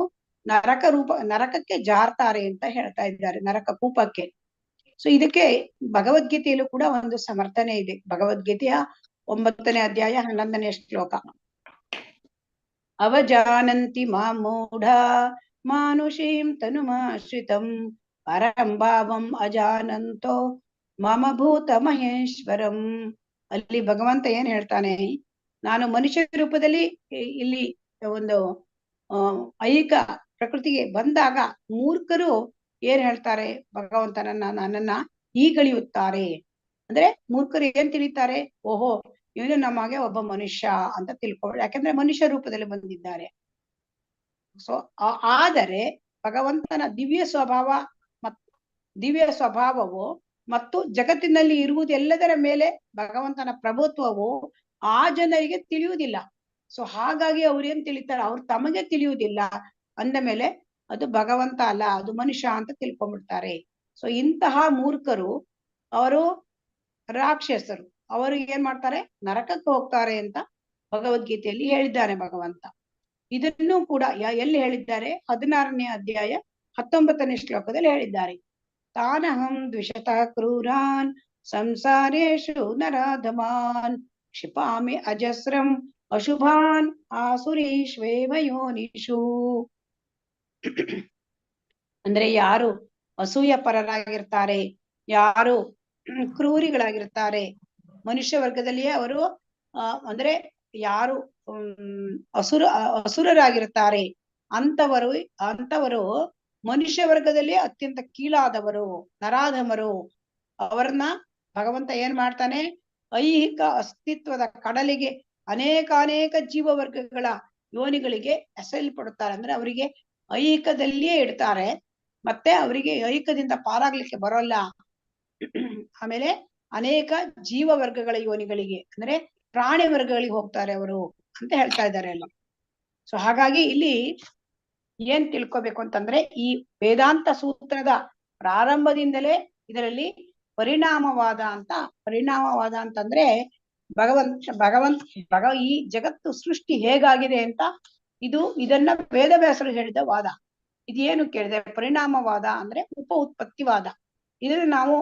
S1: ನರಕಕ್ಕೆ ಜಾರ್ತಾರೆ ಅಂತ ಹೇಳ್ತಾ ಇದ್ದಾರೆ, ನರಕ ಕೂಪಕ್ಕೆ. ಸೊ ಇದಕ್ಕೆ ಭಗವದ್ಗೀತೆಯಲ್ಲೂ ಕೂಡ ಒಂದು ಸಮರ್ಥನೆ ಇದೆ. ಭಗವದ್ಗೀತೆಯ 9ನೇ ಅಧ್ಯಾಯ 11ನೇ ಶ್ಲೋಕ. ಅವಜಾನಂತಿ ಮಾಂ ಮೂಢಾ ಮಾನುಷೀಂ ತನುಮಾಶ್ರಿತಂ ಪರಂ ಭಾವಂ ಅಜಾನಂತೋ ಮಮ ಭೂತ ಮಹೇಶ್ವರಂ. ಅಲ್ಲಿ ಭಗವಂತ ಏನ್ ಹೇಳ್ತಾನೆ, ನಾನು ಮನುಷ್ಯ ರೂಪದಲ್ಲಿ ಇಲ್ಲಿ ಒಂದು ಐಹಿಕ ಪ್ರಕೃತಿಗೆ ಬಂದಾಗ ಮೂರ್ಖರು ಏನ್ ಹೇಳ್ತಾರೆ, ನನ್ನನ್ನ ಹೀಗಳೆಯುತ್ತಾರೆ. ಅಂದ್ರೆ ಮೂರ್ಖರು ಏನ್ ತಿಳಿತಾರೆ, ಓಹೋ ಇವನು ನಮಗೆ ಒಬ್ಬ ಮನುಷ್ಯ ಅಂತ ತಿಳ್ಕೊಳ್ಳಿ, ಯಾಕಂದ್ರೆ ಮನುಷ್ಯ ರೂಪದಲ್ಲಿ ಬಂದಿದ್ದಾರೆ. ಸೊ ಆದರೆ ಭಗವಂತನ ದಿವ್ಯ ಸ್ವಭಾವವು ಮತ್ತು ಜಗತ್ತಿನಲ್ಲಿ ಇರುವುದೆಲ್ಲದರ ಮೇಲೆ ಭಗವಂತನ ಪ್ರಭುತ್ವವು ಆ ಜನರಿಗೆ ತಿಳಿಯುವುದಿಲ್ಲ. ಸೊ ಹಾಗಾಗಿ ಅವ್ರು ಏನ್ ತಿಳಿತಾರೆ, ಅವ್ರು ತಮಗೆ ತಿಳಿಯುವುದಿಲ್ಲ ಅಂದ ಮೇಲೆ ಅದು ಭಗವಂತ ಅಲ್ಲ, ಅದು ಮನುಷ್ಯ ಅಂತ ತಿಳ್ಕೊಂಡ್ಬಿಡ್ತಾರೆ. ಸೊ ಇಂತಹ ಮೂರ್ಖರು ಅವರು ರಾಕ್ಷಸರು, ಅವರು ಏನ್ ಮಾಡ್ತಾರೆ, ನರಕಕ್ಕೆ ಹೋಗ್ತಾರೆ ಅಂತ ಭಗವದ್ಗೀತೆಯಲ್ಲಿ ಹೇಳಿದ್ದಾನೆ ಭಗವಂತ. ಇದನ್ನು ಕೂಡ ಎಲ್ಲಿ ಹೇಳಿದ್ದಾರೆ, 16ನೇ ಅಧ್ಯಾಯ 19ನೇ ಶ್ಲೋಕದಲ್ಲಿ ಹೇಳಿದ್ದಾರೆ. ತಾನಹಂ ದ್ವಿಷತಃ ಕ್ರೂರಾನ್ ಸಂಸಾರೇಶು ನರಾಧಮಾನ್ ಕ್ಷಿಪಾಮಿ ಅಜಸ್ರಂ ಅಶುಭಾನ್ ಆಸುರೀಶ್ವೇವ ಯೋನಿಷು. ಅಂದ್ರೆ ಯಾರು ಅಸೂಯ ಪರರಾಗಿರ್ತಾರೆ, ಯಾರು ಕ್ರೂರಿಗಳಾಗಿರ್ತಾರೆ, ಮನುಷ್ಯ ವರ್ಗದಲ್ಲಿಯೇ ಅವರು ಅಂದ್ರೆ ಯಾರು ಅಸುರರಾಗಿರ್ತಾರೆ, ಅಂತವರು ಮನುಷ್ಯ ವರ್ಗದಲ್ಲಿ ಅತ್ಯಂತ ಕೀಳಾದವರು, ನರಾಧಮರು. ಅವರನ್ನ ಭಗವಂತ ಏನ್ ಮಾಡ್ತಾನೆ, ಐಹಿಕ ಅಸ್ತಿತ್ವದ ಕಡಲಿಗೆ ಅನೇಕ ಜೀವ ವರ್ಗಗಳ ಯೋನಿಗಳಿಗೆ ಎಸೆಯಲ್ಪಡುತ್ತಾರೆ. ಅಂದ್ರೆ ಅವರಿಗೆ ಐಹಿಕದಲ್ಲಿಯೇ ಇಡ್ತಾರೆ, ಮತ್ತೆ ಅವರಿಗೆ ಐಹಿಕದಿಂದ ಪಾರಾಗ್ಲಿಕ್ಕೆ ಬರೋಲ್ಲ. ಆಮೇಲೆ ಅನೇಕ ಜೀವ ವರ್ಗಗಳ ಯೋನಿಗಳಿಗೆ ಅಂದ್ರೆ ಪ್ರಾಣಿ ವರ್ಗಗಳಿಗೆ ಹೋಗ್ತಾರೆ ಅವರು ಅಂತ ಹೇಳ್ತಾ ಇದ್ದಾರೆ ಎಲ್ಲ. ಸೊ ಹಾಗಾಗಿ ಇಲ್ಲಿ ಏನ್ ತಿಳ್ಕೊಬೇಕು ಅಂತಂದ್ರೆ, ಈ ವೇದಾಂತ ಸೂತ್ರದ ಪ್ರಾರಂಭದಿಂದಲೇ ಇದರಲ್ಲಿ ಪರಿಣಾಮವಾದ ಅಂತಂದ್ರೆ ಈ ಜಗತ್ತು ಸೃಷ್ಟಿ ಹೇಗಾಗಿದೆ ಅಂತ ಇದನ್ನ ವೇದವ್ಯಾಸರು ಹೇಳಿದ ವಾದ. ಇದೇನು ಕೇಳಿದೆ, ಪರಿಣಾಮವಾದ ಅಂದ್ರೆ ಉಪ ಉತ್ಪತ್ತಿವಾದ. ಇದನ್ನು ನಾವು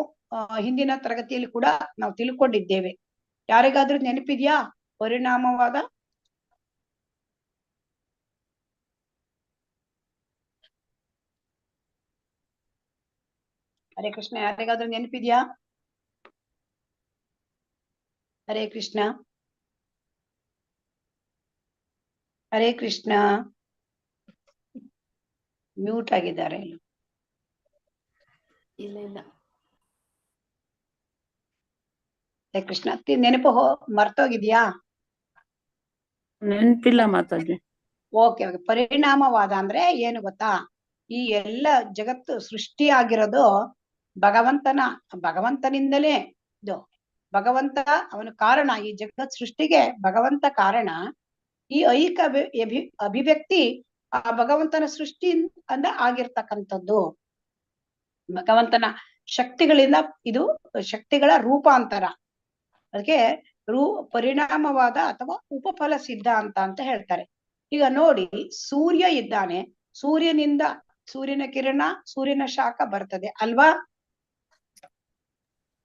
S1: ಹಿಂದಿನ ತರಗತಿಯಲ್ಲಿ ಕೂಡ ನಾವು ತಿಳ್ಕೊಂಡಿದ್ದೇವೆ. ಯಾರಿಗಾದ್ರೂ ನೆನಪಿದ್ಯಾ ಪರಿಣಾಮವಾದ? ಹರೇ ಕೃಷ್ಣ, ಯಾರಿಗಾದ್ರೂ ನೆನಪಿದ್ಯಾ? ಹರೇ ಕೃಷ್ಣ, ಹರೇ ಕೃಷ್ಣ. ಮ್ಯೂಟ್ ಆಗಿದ್ದಾರೆ.
S2: ಇಲ್ಲ ಇಲ್ಲ.
S1: ಹರೇ ಕೃಷ್ಣ, ನೆನಪು ಮರ್ತೋಗಿದ್ಯಾ?
S3: ನೆನ್ಪಿಲ್ಲ ಮಾತಾಜಿ.
S1: ಓಕೆ. ಪರಿಣಾಮವಾದ ಅಂದ್ರೆ ಏನು ಗೊತ್ತಾ, ಈ ಎಲ್ಲ ಜಗತ್ತು ಸೃಷ್ಟಿಯಾಗಿರೋದು ಭಗವಂತನಿಂದಲೇ. ಇದು ಭಗವಂತ ಅವನ ಕಾರಣ, ಈ ಜಗತ್ ಸೃಷ್ಟಿಗೆ ಭಗವಂತ ಕಾರಣ. ಈ ಐಹಿಕ ಅಭಿವ್ಯಕ್ತಿ ಆ ಭಗವಂತನ ಸೃಷ್ಟಿ ಅಂದ ಆಗಿರ್ತಕ್ಕಂಥದ್ದು. ಭಗವಂತನ ಶಕ್ತಿಗಳಿಂದ ಇದು ಶಕ್ತಿಗಳ ರೂಪಾಂತರ. ಅದಕ್ಕೆ ಪರಿಣಾಮವಾದ ಅಥವಾ ಉಪಫಲ ಸಿದ್ಧಾಂತ ಅಂತ ಹೇಳ್ತಾರೆ. ಈಗ ನೋಡಿ, ಸೂರ್ಯ ಇದ್ದಾನೆ, ಸೂರ್ಯನ ಕಿರಣ, ಸೂರ್ಯನ ಶಾಖ ಬರ್ತದೆ ಅಲ್ವಾ?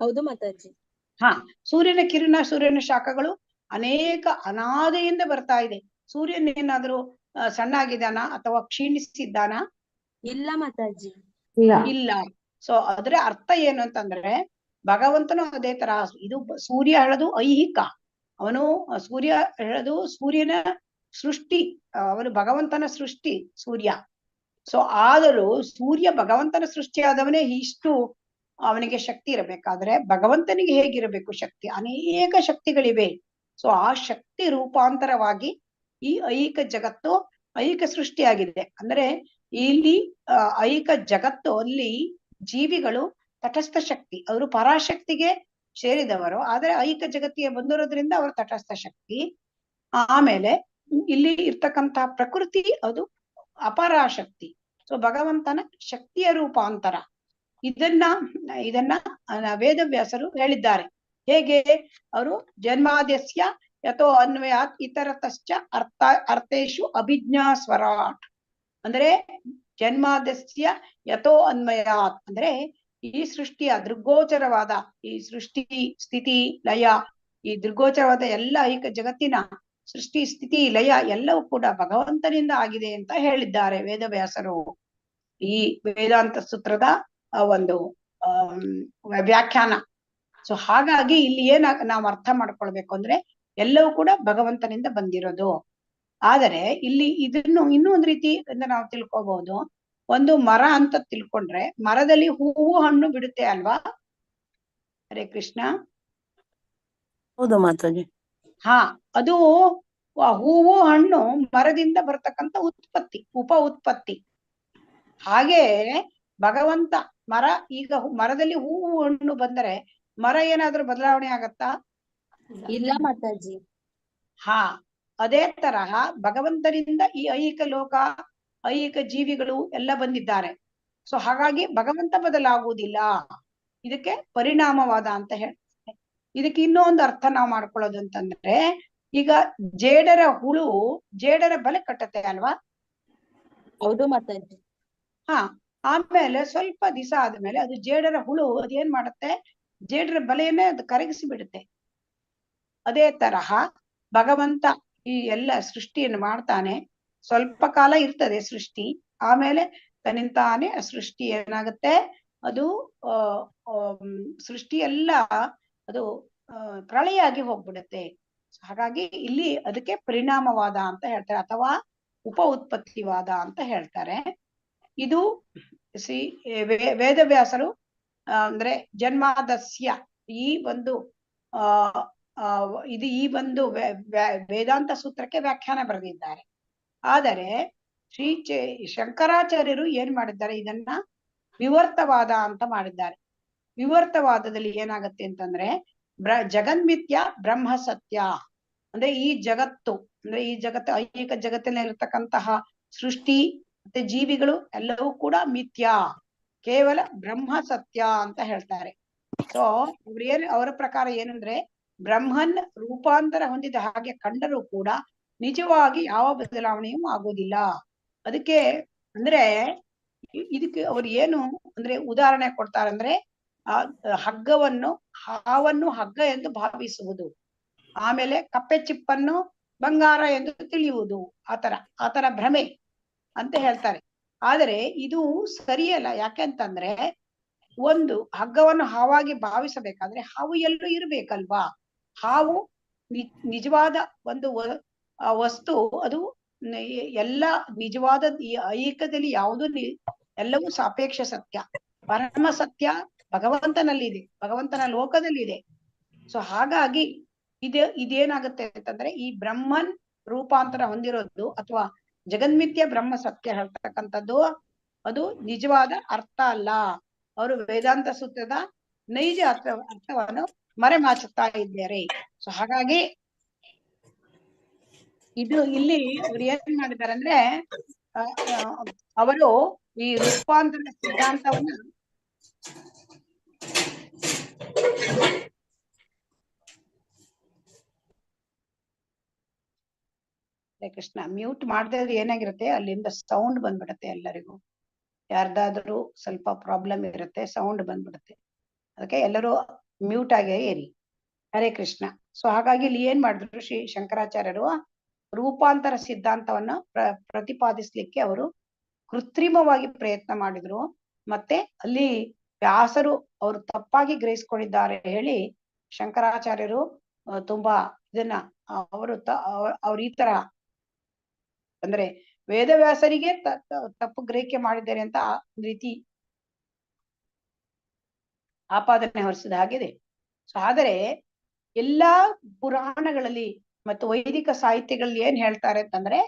S6: ಹೌದು ಮಾತಾಜಿ.
S1: ಸೂರ್ಯನ ಕಿರಣ, ಸೂರ್ಯನ ಶಾಖಗಳು ಅನಾದಿಯಿಂದ ಬರ್ತಾ ಇದೆ. ಸೂರ್ಯನ ಏನಾದ್ರೂ ಸಣ್ಣಾಗಿದ್ದಾನ ಅಥವಾ ಕ್ಷೀಣಿಸಿದ್ದಾನ?
S6: ಇಲ್ಲ ಮಾತಾಜಿ.
S1: ಇಲ್ಲ. ಸೊ ಅದ್ರ ಅರ್ಥ ಏನು ಅಂತಂದ್ರೆ, ಭಗವಂತನು ಅದೇ ತರ. ಇದು ಸೂರ್ಯ ಹೇಳೋದು ಐಹಿಕ, ಸೂರ್ಯ ಹೇಳೋದು ಸೂರ್ಯನ ಸೃಷ್ಟಿ, ಅವನು ಭಗವಂತನ ಸೃಷ್ಟಿ ಸೂರ್ಯ. ಸೊ ಆದರೂ ಸೂರ್ಯ ಭಗವಂತನ ಸೃಷ್ಟಿ ಆದವನೇ ಇಷ್ಟು ಅವನಿಗೆ ಶಕ್ತಿ ಇರಬೇಕಾದ್ರೆ ಭಗವಂತನಿಗೆ ಹೇಗಿರಬೇಕು ಶಕ್ತಿ? ಅನೇಕ ಶಕ್ತಿಗಳಿವೆ. ಸೊ ಆ ಶಕ್ತಿ ರೂಪಾಂತರವಾಗಿ ಈ ಐಹಿಕ ಜಗತ್ತು ಐಹಿಕ ಸೃಷ್ಟಿಯಾಗಿದೆ. ಅಂದ್ರೆ ಇಲ್ಲಿ ಐಹಿಕ ಜಗತ್ತು ಅಲ್ಲಿ ಜೀವಿಗಳು ತಟಸ್ಥ ಶಕ್ತಿ, ಅವರು ಪರಾಶಕ್ತಿಗೆ ಸೇರಿದವರು, ಆದ್ರೆ ಐಹಿಕ ಜಗತ್ತಿಗೆ ಬಂದಿರೋದ್ರಿಂದ ಅವರು ತಟಸ್ಥ ಶಕ್ತಿ. ಆಮೇಲೆ ಇಲ್ಲಿ ಇರ್ತಕ್ಕಂತಹ ಪ್ರಕೃತಿ ಅದು ಅಪರಾಶಕ್ತಿ. ಸೊ ಭಗವಂತನ ಶಕ್ತಿಯ ರೂಪಾಂತರ. ಇದನ್ನ ವೇದವ್ಯಾಸರು ಹೇಳಿದ್ದಾರೆ. ಹೇಗೆ? ಅವರು ಜನ್ಮಾದ್ಯಸ್ಯ ಯಥೋ ಅನ್ವಯಾತ್ ಇತರತಶ್ಚ ಅರ್ಥೇಶು ಅಭಿಜ್ಞಾ ಸ್ವರಾಟ್. ಅಂದ್ರೆ ಜನ್ಮಾದ್ಯಸ್ಯ ಯಥೋ ಅನ್ವಯಾತ್ ಅಂದ್ರೆ ಈ ಸೃಷ್ಟಿಯ ದೃಗ್ಗೋಚರವಾದ ಈ ಸೃಷ್ಟಿ ಸ್ಥಿತಿ ಲಯ, ಈ ದೃಗ್ಗೋಚರವಾದ ಎಲ್ಲ ಐಕ ಜಗತ್ತಿನ ಸೃಷ್ಟಿ ಸ್ಥಿತಿ ಲಯ ಎಲ್ಲವೂ ಕೂಡ ಭಗವಂತನಿಂದ ಆಗಿದೆ ಅಂತ ಹೇಳಿದ್ದಾರೆ ವೇದವ್ಯಾಸರು ಈ ವೇದಾಂತ ಸೂತ್ರದ ಒಂದು ವ್ಯಾಖ್ಯಾನ. ಸೊ ಹಾಗಾಗಿ ಇಲ್ಲಿ ನಾವು ಅರ್ಥ ಮಾಡ್ಕೊಳ್ಬೇಕು ಅಂದ್ರೆ ಎಲ್ಲವೂ ಕೂಡ ಭಗವಂತನಿಂದ ಬಂದಿರೋದು. ಆದರೆ ಇಲ್ಲಿ ಇದನ್ನು ಇನ್ನೂ ಒಂದ್ ರೀತಿ ನಾವು ತಿಳ್ಕೊಬಹುದು. ಒಂದು ಮರ ಅಂತ ತಿಳ್ಕೊಂಡ್ರೆ ಮರದಲ್ಲಿ ಹೂವು ಹಣ್ಣು ಬಿಡುತ್ತೆ ಅಲ್ವಾ? ಹರೇ ಕೃಷ್ಣ.
S3: ಹೌದು ಮಾತಾಜಿ.
S1: ಹಾ, ಅದು ಹೂವು ಹಣ್ಣು ಮರದಿಂದ ಬರ್ತಕ್ಕಂಥ ಉತ್ಪತ್ತಿ, ಉಪ ಉತ್ಪತ್ತಿ. ಹಾಗೆ ಭಗವಂತ ಮರ, ಈಗ ಮರದಲ್ಲಿ ಹೂವು ಹಣ್ಣು ಬಂದರೆ ಮರ ಏನಾದ್ರೂ ಬದಲಾವಣೆ ಆಗತ್ತಾ?
S6: ಇಲ್ಲ ಮಾತಾಜಿ.
S1: ಹಾ, ಅದೇ ತರಹ ಭಗವಂತನಿಂದ ಈ ಐಹಿಕ ಲೋಕ, ಐಹಿಕ ಜೀವಿಗಳು ಎಲ್ಲ ಬಂದಿದ್ದಾರೆ. ಸೊ ಹಾಗಾಗಿ ಭಗವಂತ ಬದಲಾಗುವುದಿಲ್ಲ. ಇದಕ್ಕೆ ಪರಿಣಾಮವಾದ ಅಂತ ಹೇಳ್ತಾರೆ. ಇದಕ್ಕೆ ಇನ್ನೊಂದು ಅರ್ಥ ನಾವು ಮಾಡ್ಕೊಳ್ಳೋದು ಅಂತಂದ್ರೆ, ಈಗ ಜೇಡರ ಹುಳು ಜೇಡರ ಬಲೆ ಕಟ್ಟತ್ತೆ ಅಲ್ವಾ?
S6: ಹೌದು ಮಾತಾಜಿ.
S1: ಹಾ, ಆಮೇಲೆ ಸ್ವಲ್ಪ ದಿವಸ ಆದ್ಮೇಲೆ ಅದು ಜೇಡರ ಹುಳು ಅದೇನ್ ಮಾಡುತ್ತೆ, ಜೇಡರ ಬಲೆಯನ್ನೇ ಅದು ಕರಗಿಸಿ ಬಿಡುತ್ತೆ. ಅದೇ ತರಹ ಭಗವಂತ ಈ ಎಲ್ಲ ಸೃಷ್ಟಿಯನ್ನು ಮಾಡ್ತಾನೆ. ಸ್ವಲ್ಪ ಕಾಲ ಇರ್ತದೆ ಸೃಷ್ಟಿ, ಆಮೇಲೆ ತನ್ನಿಂತಾನೆ ಆ ಸೃಷ್ಟಿ ಏನಾಗುತ್ತೆ, ಅದು ಸೃಷ್ಟಿ ಎಲ್ಲ ಅದು ಪ್ರಳಯ ಆಗಿ ಹೋಗ್ಬಿಡುತ್ತೆ. ಹಾಗಾಗಿ ಇಲ್ಲಿ ಅದಕ್ಕೆ ಪರಿಣಾಮವಾದ ಅಂತ ಹೇಳ್ತಾರೆ, ಅಥವಾ ಉಪ ಉತ್ಪತ್ತಿವಾದ ಅಂತ ಹೇಳ್ತಾರೆ. ಇದು ವೇದವ್ಯಾಸರು ಅಂದ್ರೆ ಜನ್ಮಾದಸ್ಯ ಈ ಒಂದು ಇದು ಈ ಒಂದು ವೇದಾಂತ ಸೂತ್ರಕ್ಕೆ ವ್ಯಾಖ್ಯಾನ ಬರೆದಿದ್ದಾರೆ. ಆದರೆ ಶಂಕರಾಚಾರ್ಯರು ಏನ್ ಮಾಡಿದ್ದಾರೆ, ಇದನ್ನ ವಿವರ್ತವಾದ ಅಂತ ಮಾಡಿದ್ದಾರೆ. ವಿವರ್ತವಾದದಲ್ಲಿ ಏನಾಗತ್ತೆ ಅಂತಂದ್ರೆ ಜಗನ್ಮಿಥ್ಯ ಬ್ರಹ್ಮ ಸತ್ಯ, ಅಂದ್ರೆ ಈ ಜಗತ್ತು, ಅಂದ್ರೆ ಈ ಜಗತ್ತು ಐಹಿಕ ಜಗತ್ತಿನಲ್ಲಿ ಇರತಕ್ಕಂತಹ ಸೃಷ್ಟಿ ಮತ್ತೆ ಜೀವಿಗಳು ಎಲ್ಲವೂ ಕೂಡ ಮಿಥ್ಯ, ಕೇವಲ ಬ್ರಹ್ಮ ಸತ್ಯ ಅಂತ ಹೇಳ್ತಾರೆ. ಸೊ ಅವರ ಪ್ರಕಾರ ಏನಂದ್ರೆ ಬ್ರಹ್ಮನ್ ರೂಪಾಂತರ ಹೊಂದಿದ ಹಾಗೆ ಕಂಡರೂ ಕೂಡ ನಿಜವಾಗಿ ಯಾವ ಬದಲಾವಣೆಯೂ ಆಗೋದಿಲ್ಲ. ಅದಕ್ಕೆ ಅಂದ್ರೆ ಇದಕ್ಕೆ ಅವ್ರು ಏನು ಅಂದ್ರೆ ಉದಾಹರಣೆ ಕೊಡ್ತಾರಂದ್ರೆ, ಹಗ್ಗವನ್ನು ಹಾವನ್ನು ಹಗ್ಗ ಎಂದು ಭಾವಿಸುವುದು, ಆಮೇಲೆ ಕಪ್ಪೆ ಚಿಪ್ಪನ್ನು ಬಂಗಾರ ಎಂದು ತಿಳಿಯುವುದು, ಆತರ ಭ್ರಮೆ ಅಂತ ಹೇಳ್ತಾರೆ. ಆದರೆ ಇದು ಸರಿಯಲ್ಲ. ಯಾಕೆಂತಂದ್ರೆ ಒಂದು ಹಗ್ಗವನ್ನು ಹಾವಾಗಿ ಭಾವಿಸಬೇಕಾದ್ರೆ ಹಾವು ಎಲ್ಲರೂ ಇರ್ಬೇಕಲ್ವಾ? ಹಾವು ನಿಜವಾದ ಒಂದು ವಸ್ತು, ಅದು ಎಲ್ಲ ನಿಜವಾದ ಈ ಐಹಿಕದಲ್ಲಿ ಯಾವುದು ಎಲ್ಲವೂ ಸಾಪೇಕ್ಷ ಸತ್ಯ, ಪರಮ ಸತ್ಯ ಭಗವಂತನಲ್ಲಿದೆ, ಭಗವಂತನ ಲೋಕದಲ್ಲಿದೆ. ಸೊ ಹಾಗಾಗಿ ಇದೇನಾಗುತ್ತೆ ಅಂತಂದ್ರೆ ಈ ಬ್ರಹ್ಮನ್ ರೂಪಾಂತರ ಹೊಂದಿರೋದು ಅಥವಾ ಜಗನ್ಮಿಥ್ಯ ಬ್ರಹ್ಮ ಸತ್ಯ ಹೇಳ್ತಕ್ಕಂಥದ್ದು ಅದು ನಿಜವಾದ ಅರ್ಥ ಅಲ್ಲ. ಅವರು ವೇದಾಂತ ಸೂತ್ರದ ನೈಜ ಅರ್ಥವನ್ನು ಮರೆಮಾಚುತ್ತಾ ಇದ್ದಾರೆ. ಸೊ ಹಾಗಾಗಿ ಇದು ಇಲ್ಲಿ ಅವ್ರು ಏನ್ ಮಾಡಿದ್ದಾರೆ ಅಂದ್ರೆ ಅವರು ಈ ರೂಪಾಂತರ ಸಿದ್ಧಾಂತವನ್ನ ಕೃಷ್ಣ ಮ್ಯೂಟ್ ಮಾಡದೇ ಇದ್ರೆ ಏನಾಗಿರುತ್ತೆ, ಅಲ್ಲಿಂದ ಸೌಂಡ್ ಬಂದ್ಬಿಡುತ್ತೆ. ಎಲ್ಲರಿಗೂ ಯಾರ್ದಾದ್ರೂ ಸ್ವಲ್ಪ ಪ್ರಾಬ್ಲಮ್ ಇರುತ್ತೆ, ಸೌಂಡ್ ಬಂದ್ಬಿಡುತ್ತೆ. ಅದಕ್ಕೆ ಎಲ್ಲರೂ ಮ್ಯೂಟ್ ಆಗೇ ಇರಿ. ಹರೇ ಕೃಷ್ಣ. ಸೊ ಹಾಗಾಗಿ ಇಲ್ಲಿ ಏನ್ ಮಾಡಿದ್ರು ಶ್ರೀ ಶಂಕರಾಚಾರ್ಯರು ರೂಪಾಂತರ ಸಿದ್ಧಾಂತವನ್ನ ಪ್ರತಿಪಾದಿಸ್ಲಿಕ್ಕೆ ಅವರು ಕೃತ್ರಿಮವಾಗಿ ಪ್ರಯತ್ನ ಮಾಡಿದ್ರು. ಮತ್ತೆ ಅಲ್ಲಿ ವ್ಯಾಸರು ಅವರು ತಪ್ಪಾಗಿ ಗ್ರಹಿಸ್ಕೊಂಡಿದ್ದಾರೆ ಹೇಳಿ ಶಂಕರಾಚಾರ್ಯರು ತುಂಬಾ ಇದನ್ನ ಅವ್ರ ಈ ತರ ಅಂದ್ರೆ ವೇದವ್ಯಾಸರಿಗೆ ತಪ್ಪು ಗ್ರಹಿಕೆ ಮಾಡಿದ್ದಾರೆ ಅಂತ ರೀತಿ ಆಪಾದನೆ ಹೊರಿಸಿದ ಹಾಗಿದೆ. ಸೊ ಆದರೆ ಎಲ್ಲಾ ಪುರಾಣಗಳಲ್ಲಿ ಮತ್ತು ವೈದಿಕ ಸಾಹಿತ್ಯಗಳಲ್ಲಿ ಏನ್ ಹೇಳ್ತಾರೆ ಅಂತಂದ್ರೆ